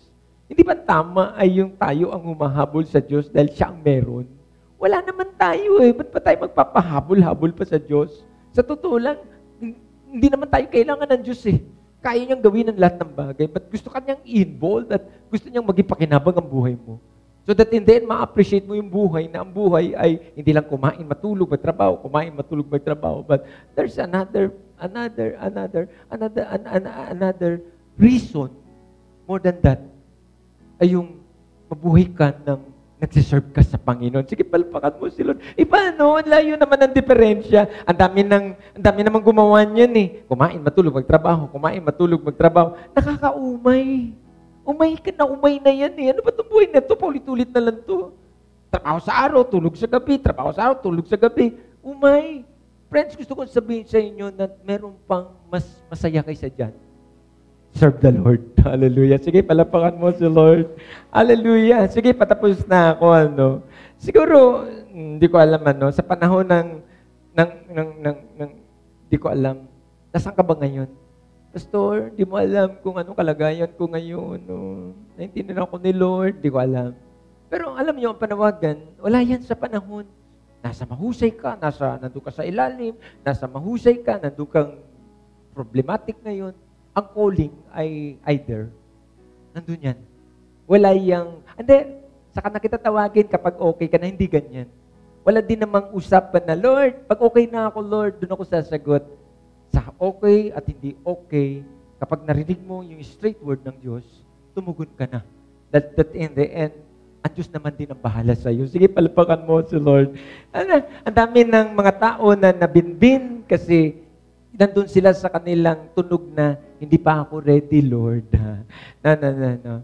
Hindi ba tama ay yung tayo ang humahabol sa Diyos dahil siya ang meron? Wala naman tayo eh. Ba't pa tayo magpapahabol-habol pa sa Diyos? Sa totoo lang, hindi naman tayo kailangan ng Diyos eh. Kaya niyang gawin ang lahat ng bagay, but gusto ka niyang i-involve at gusto niyang maging pakinabang ang buhay mo. So that in the end, ma-appreciate mo yung buhay na ang buhay ay hindi lang kumain, matulog, magtrabaho, kumain, matulog, magtrabaho, but there's another reason more than that ay yung mabuhay ka ng nagsiserve ka sa Panginoon. Sige, palpakan mo si Lord. Paano? Layo naman ang diferensya. Ang dami namang gumawa niyan eh. Kumain, matulog, magtrabaho. Kumain, matulog, magtrabaho. Nakakaumay. Umay na yan eh. Ano ba itong buhay na ito? Paulit-ulit na lang ito. Trabaho sa araw, tulog sa gabi. Trabaho sa araw, tulog sa gabi. Umay. Friends, gusto kong sabihin sa inyo na meron pang mas masaya kaysa dyan. Serve the Lord. Hallelujah. Sige, palapakan mo si Lord. Hallelujah. Sige, patapos na ako. Siguro, hindi ko alam sa panahon hindi ko alam, nasaan ka ba ngayon? Pastor, hindi mo alam kung anong kalagayan ko ngayon. Naintindihan ako ni Lord, hindi ko alam. Pero alam niyo, ang panawagan, wala yan sa panahon. Nasa mahusay ka, nandun ka sa ilalim, nasa mahusay ka, nandun kang problematic ngayon. Ang calling ay either, nandun yan. Wala yung, saka na kita tawagin kapag okay ka na, hindi ganyan. Wala din namang usapan na, Lord, pag okay na ako, Lord, doon ako sasagot. Sa okay at hindi okay, kapag narinig mo yung straight word ng Diyos, tumugon ka na. That in the end, ang Diyos naman din ang bahala sa iyo. Sige, palpakan mo si Lord. Ang dami ng mga tao na nabinbin kasi nandun sila sa kanilang tunog na, hindi pa ako ready, Lord. No.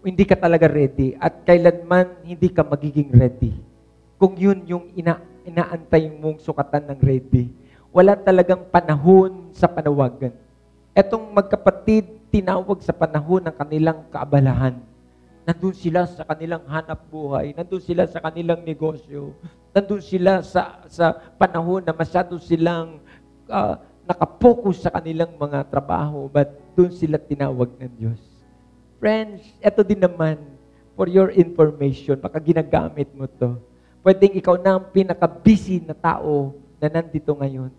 Hindi ka talaga ready. At kailanman hindi ka magiging ready. Kung yun yung inaantay mong sukatan ng ready, wala talagang panahon sa panawagan. Etong magkapatid, tinawag sa panahon ng kanilang kaabalahan. Nandun sila sa kanilang hanap buhay. Nandun sila sa kanilang negosyo. Nandun sila sa panahon na masyado silang nakapokus sa kanilang mga trabaho. But doon sila tinawag ng Diyos. Friends, eto din naman, for your information, baka ginagamit mo to. Pwedeng ikaw na ang pinaka-busy na tao na nandito ngayon.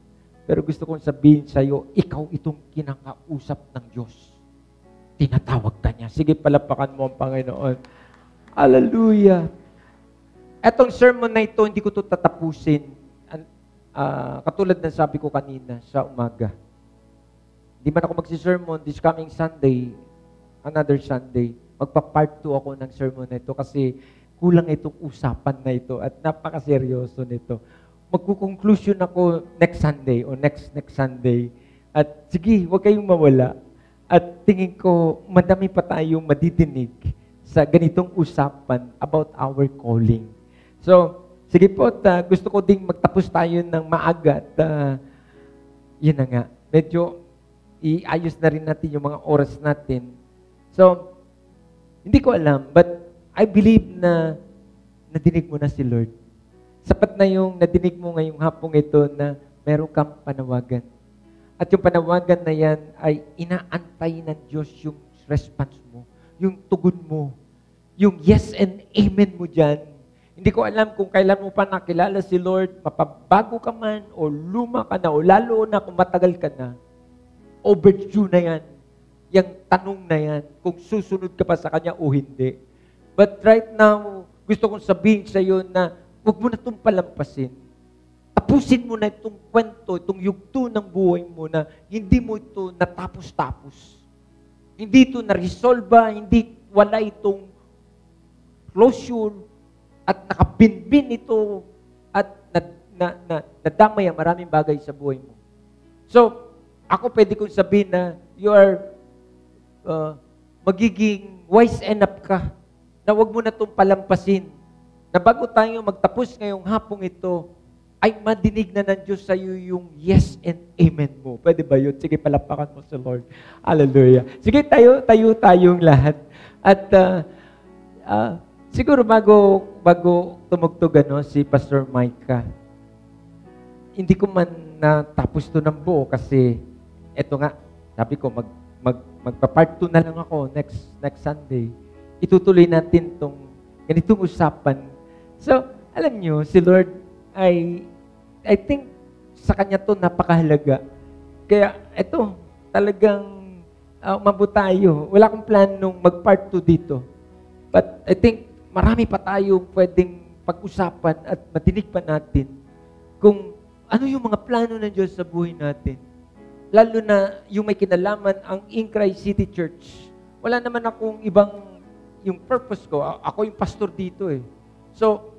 Pero gusto kong sabihin sa'yo, ikaw itong kinakausap ng Diyos. Tinatawag ka niya. Sige, palapakan mo ang Panginoon. Hallelujah. Etong sermon na ito, hindi ko ito tatapusin. Katulad ng sabi ko kanina sa umaga. Hindi man ako magsisermon this coming Sunday, another Sunday. Magpa-part 2 ako ng sermon na ito kasi kulang itong usapan na ito at napakaseryoso nito. Magkukonclusion ako next Sunday o next Sunday. At sige, huwag kayong mawala. At tingin ko, madami pa tayong madidinig sa ganitong usapan about our calling. So, sige po, gusto ko ding magtapos tayo ng maaga. At yun na nga, medyo iayos na rin natin yung mga oras natin. So, hindi ko alam, but I believe na nadinig mo na si Lord. Sapat na yung nadinig mo ngayong hapong ito na meron kang panawagan. At yung panawagan na yan ay inaantay ng Diyos yung response mo, yung tugon mo, yung yes and amen mo dyan. Hindi ko alam kung kailan mo pa nakilala si Lord, mapabago ka man, o luma ka na, o lalo na kung matagal ka na, overdue na yan. Yung tanong na yan, kung susunod ka pa sa Kanya o hindi. But right now, gusto kong sabihin sa iyo na huwag mo na itong palampasin. Tapusin mo na itong kwento, itong yugto ng buhay mo na hindi mo ito natapos-tapos. Hindi ito na-resolve, hindi wala itong closure at nakabinbin ito at nadamay ang maraming bagay sa buhay mo. So, ako pwede kong sabihin na you are magiging wise enough ka na huwag mo na itong palampasin. Na bago tayo magtapos ngayong hapong ito, ay madinig na ng Diyos sa iyo yung yes and amen mo. Pwede ba yun? Sige, palapakan mo sa Lord. Hallelujah. Sige, tayong lahat. At siguro bago tumugtog si Pastor Micah, hindi ko man natapos to ng buo kasi eto nga, sabi ko, magpa-part 2 na lang ako next Sunday. Itutuloy natin ganitong usapan. So, alam nyo, si Lord I think sa Kanya to napakahalaga. Kaya ito, talagang umabot tayo. Wala akong planong mag-part 2 dito. But I think marami pa tayong pwedeng pag-usapan at matinig pa natin kung ano yung mga plano ng Diyos sa buhay natin. Lalo na yung may kinalaman ang In Christ City Church. Wala naman akong ibang, yung purpose ko, ako yung pastor dito eh. So,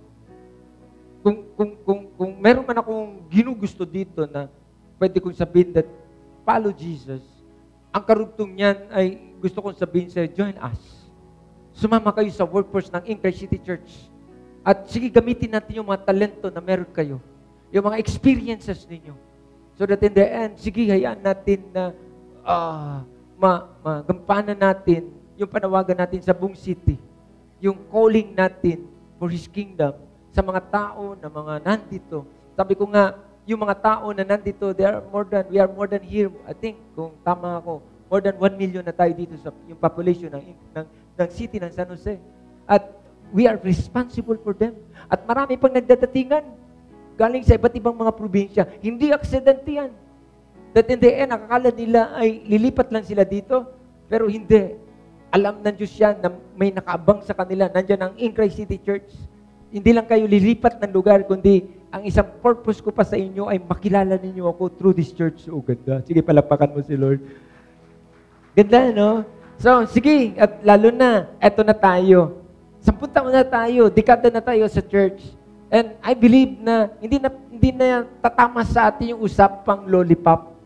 kung meron man akong ginugusto dito na pwede kong sabihin that follow Jesus, ang karugtong niyan ay gusto kong sabihin sa join us. Sumama kayo sa workforce ng In Christ City Church. At sige, gamitin natin yung mga talento na meron kayo. Yung mga experiences ninyo. So that in the end, sige, hayaan natin na magampanan natin yung panawagan natin sa buong city. Yung calling natin for His kingdom sa mga tao na mga nandito. Sabi ko nga, yung mga tao na nandito, we are more than here. I think, kung tama ako, more than 1 million na tayo dito sa yung population ng city ng San Jose. At we are responsible for them. At marami pang nagdadatingan galing sa iba't ibang mga probinsya. Hindi aksidente yan. That in the end, nakakala nila ay lilipat lang sila dito, pero hindi. Alam ng Diyos yan na may nakaabang sa kanila. Nandiyan ang In Christ City Church. Hindi lang kayo lilipat ng lugar, kundi ang isang purpose ko pa sa inyo ay makilala ninyo ako through this church. Oh, ganda. Sige, palapakan mo si Lord. Ganda, no? So, sige, at lalo na, eto na tayo. 10 taon na tayo, dekada na tayo sa church. And I believe na hindi na tatama sa atin yung usapang lollipop.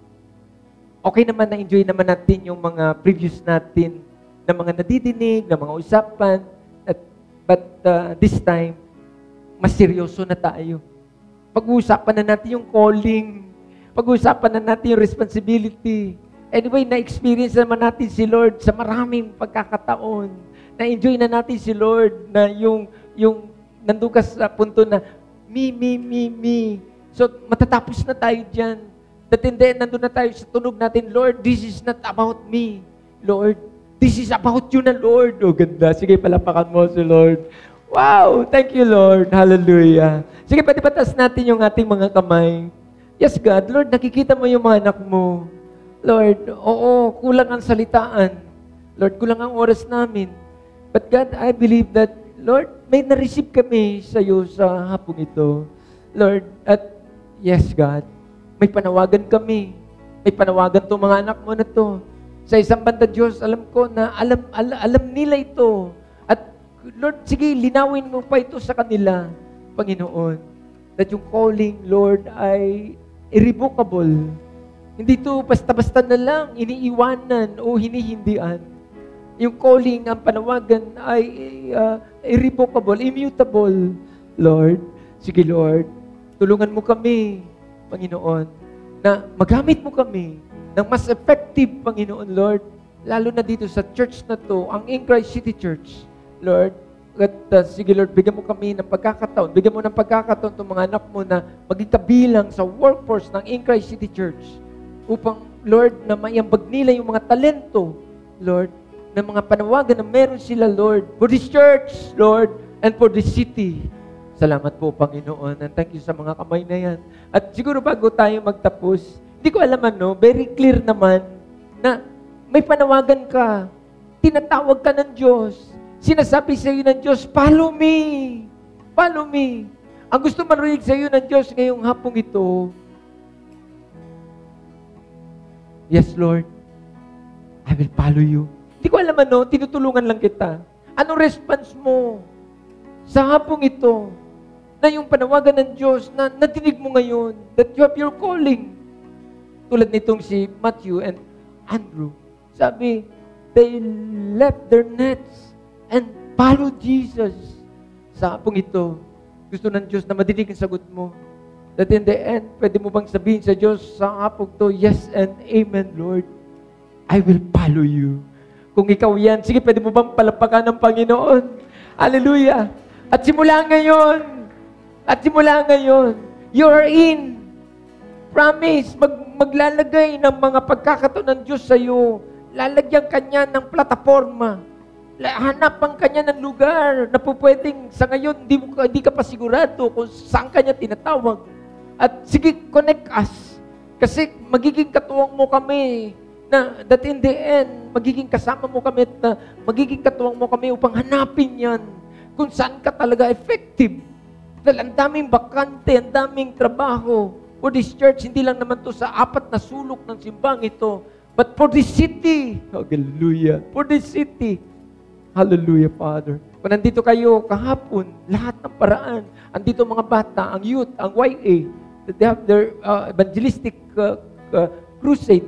Okay naman na enjoy naman natin yung mga previews natin na mga nadidinig, na mga usapan. But this time, mas seryoso na tayo. Pag-uusapan na natin yung calling. Pag-uusapan na natin yung responsibility. Anyway, na-experience naman natin si Lord sa maraming pagkakataon. Na-enjoy na natin si Lord na yung nandun ka sa punto na me. So, matatapos na tayo dyan. That in the end, nandun na tayo sa tunog natin, Lord, this is not about me. Lord, this is about you na, Lord. Oh, ganda. Sige, palapakan mo si Lord. Wow! Thank you, Lord. Hallelujah. Sige, pwede patas natin yung ating mga kamay. Yes, God. Lord, nakikita mo yung mga anak mo. Lord, oo, kulang ang salitaan. Lord, kulang ang oras namin. But God, I believe that, Lord, may na-receive kami sa iyo sa hapong ito. Lord, at yes, God, may panawagan kami. May panawagan itong mga anak mo na to. Sa isang banda, Diyos, alam ko na alam nila ito. At Lord, sige, linawin mo pa ito sa kanila, Panginoon. That yung calling, Lord, ay irrevocable. Hindi ito basta-basta na lang, iniiwanan o hinihindian. Yung calling, ang panawagan ay irrevocable, immutable, Lord. Sige, Lord, tulungan mo kami, Panginoon, na magamit mo kami ng mas effective, Panginoon, Lord, lalo na dito sa church na to, ang In Christ City Church, Lord. At sige, Lord, bigyan mo kami ng pagkakataon. Bigyan mo ng pagkakataon itong mga anak mo na maging kabilang sa workforce ng In Christ City Church upang, Lord, na maiambag nila yung mga talento, Lord, ng mga panawagan na meron sila, Lord, for this church, Lord, and for this city. Salamat po, Panginoon, and thank you sa mga kamay na yan. At siguro bago tayo magtapos, hindi ko alam very clear naman na may panawagan ka, tinatawag ka ng Diyos, sinasabi sa iyo ng Diyos, follow me, follow me. Ang gusto marinig sa iyo ng Diyos ngayong hapong ito, yes, Lord, I will follow you. Hindi ko alam tinutulungan lang kita. Anong response mo sa hapong ito na yung panawagan ng Diyos na natinig mo ngayon, that you have your calling? Tulad nitong si Matthew and Andrew. Sabi, they left their nets and followed Jesus. Sa hapong ito, gusto ng Diyos na madinig ang sagot mo. That in the end, pwede mo bang sabihin sa Diyos sa hapong to, yes and amen, Lord. I will follow you. Kung ikaw yan, sige, pwede mo bang palapakan ng Panginoon? Hallelujah! At simula ngayon, you're in. Promise, maglalagay ng mga pagkakataon ng Diyos sa iyo. Lalagyan kanya ng plataforma. Hanapan kanya ng lugar na pwedeng sa ngayon, hindi ka pa sigurado kung saan kanya tinatawag. At sige, connect us. Kasi magiging katuwang mo kami na that in the end, magiging kasama mo kami at magiging katuwang mo kami upang hanapin yan kung saan ka talaga effective. Dahil ang daming bakante, ang daming trabaho for this church, hindi lang naman to sa 4 na sulok ng simbang ito, but for this city. Hallelujah. For this city. Hallelujah, Father. Kung nandito kayo kahapon, lahat ng paraan, andito mga bata, ang youth, ang YA, they have their evangelistic crusade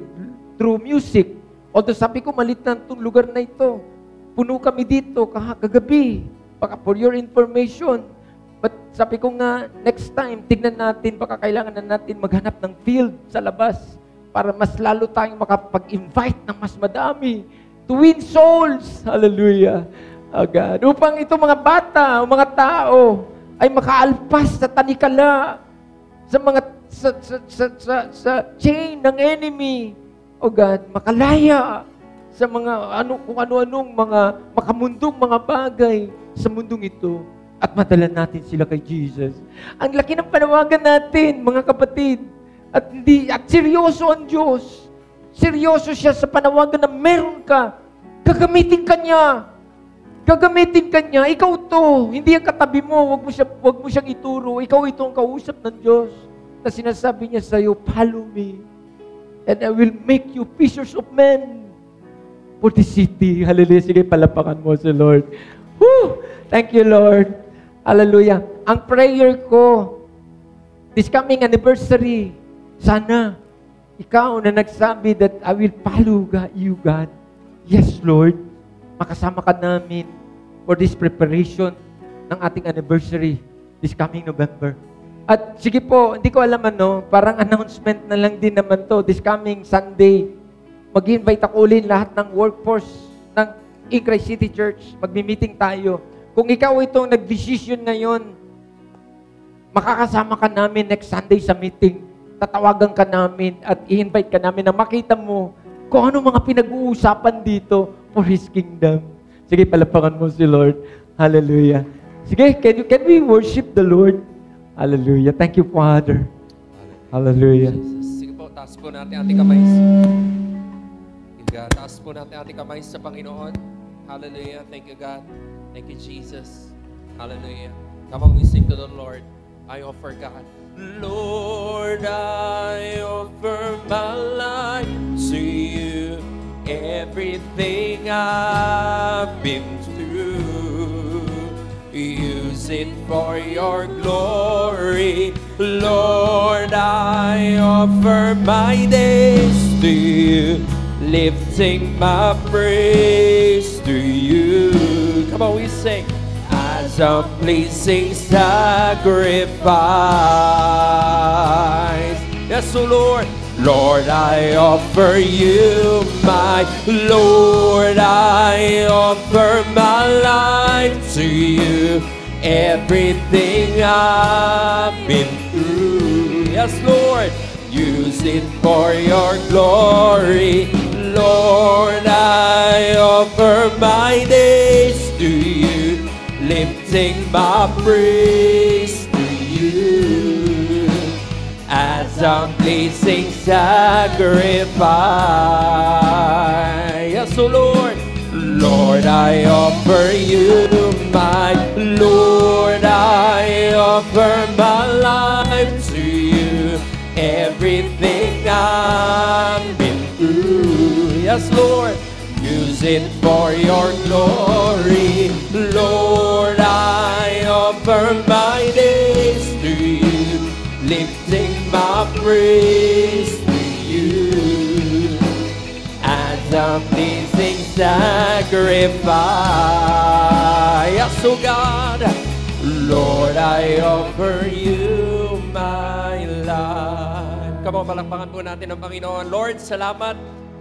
through music. Although sabi ko, malit na itong lugar na ito. Puno kami dito kagabi. For your information. But sabi ko nga, next time, tignan natin, baka kailangan na natin maghanap ng field sa labas para mas lalo tayong makapag-invite ng mas madami to win souls. Hallelujah. Oh God. Upang itong mga bata, mga tao, ay makaalpas sa tanikala, sa mga sa chain ng enemy. O God, makalaya sa mga kung ano-anong mga makamundong mga bagay sa mundong ito at madala natin sila kay Jesus. Ang laki ng panawagan natin, mga kapatid. At seryoso ang Diyos. Seryoso siya sa panawagan na meron ka. Gagamitin ka niya. Gagamitin ka niya. Ikaw to. Hindi ang katabi mo. Wag mo siyang ituro. Ikaw ito ang kausap ng Diyos na sinasabi niya sa iyo, follow me. And I will make you fishers of men for the city. Hallelujah. Sige, palapakan mo si Lord. Woo! Thank you, Lord. Hallelujah. Ang prayer ko, this coming anniversary, sana, ikaw na nagsabi that I will follow you, God. Yes, Lord. Makasama ka namin for this preparation ng ating anniversary this coming November. At sige po, hindi ko alam parang announcement na lang din naman to. This coming Sunday, mag-invite ako ulit lahat ng workforce ng In Christ City Church. Magmi-meeting tayo. Kung ikaw itong nag-decision ngayon, makakasama ka namin next Sunday sa meeting. Tatawagan ka namin at i-invite ka namin na makita mo kung ano mga pinag-uusapan dito for His kingdom. Sige, palapakan mo si Lord. Hallelujah. Sige, can we worship the Lord? Hallelujah. Thank you, Father. Hallelujah. Jesus. Sige po, taas po natin ating kamay. Taas po natin ating kamay sa Panginoon. Hallelujah. Thank you, God. Thank you, Jesus. Hallelujah. Come on, we sing to the Lord. I offer God. Lord, I offer my life to you. Everything I've been through, use it for your glory. Lord, I offer my days to you, lifting my praise to you. Come on, we sing. As a pleasing sacrifice. Yes, oh Lord. Lord, I offer you my Lord, I offer my life to you. Everything I've been through. Yes, Lord. Use it for your glory. Lord, I offer my days to you, lifting my praise to you. As a pleasing sacrifice. Yes, oh Lord. Lord, I offer you my Lord, I offer my life to you. Everything I've been through. Yes, Lord. Use it for your glory. Lord, I offer my days to you, lifting my praise to you. As a pleasing sacrifice. Yes, oh God. Lord, I offer you my life. Come on, palakpakan po natin ang Panginoon. Lord, salamat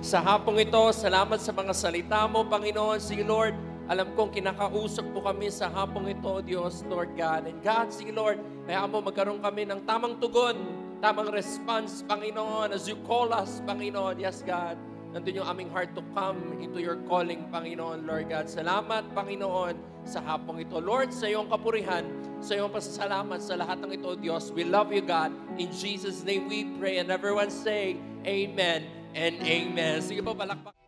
sa hapong ito. Salamat sa mga salita mo, Panginoon. Sige, Lord, alam kong kinakausap po kami sa hapong ito, Diyos, Lord God. And God, sige, Lord, kaya mo magkaroon kami ng tamang tugon, tamang response, Panginoon, as you call us, Panginoon. Yes, God. Nandun yung aming heart to come into your calling, Panginoon, Lord God. Salamat, Panginoon, sa hapong ito. Lord, sa iyong kapurihan, sa iyong pasasalamat sa lahat ng ito, Diyos. We love you, God. In Jesus' name we pray. And everyone say, Amen and Amen. Sige po, palakpak.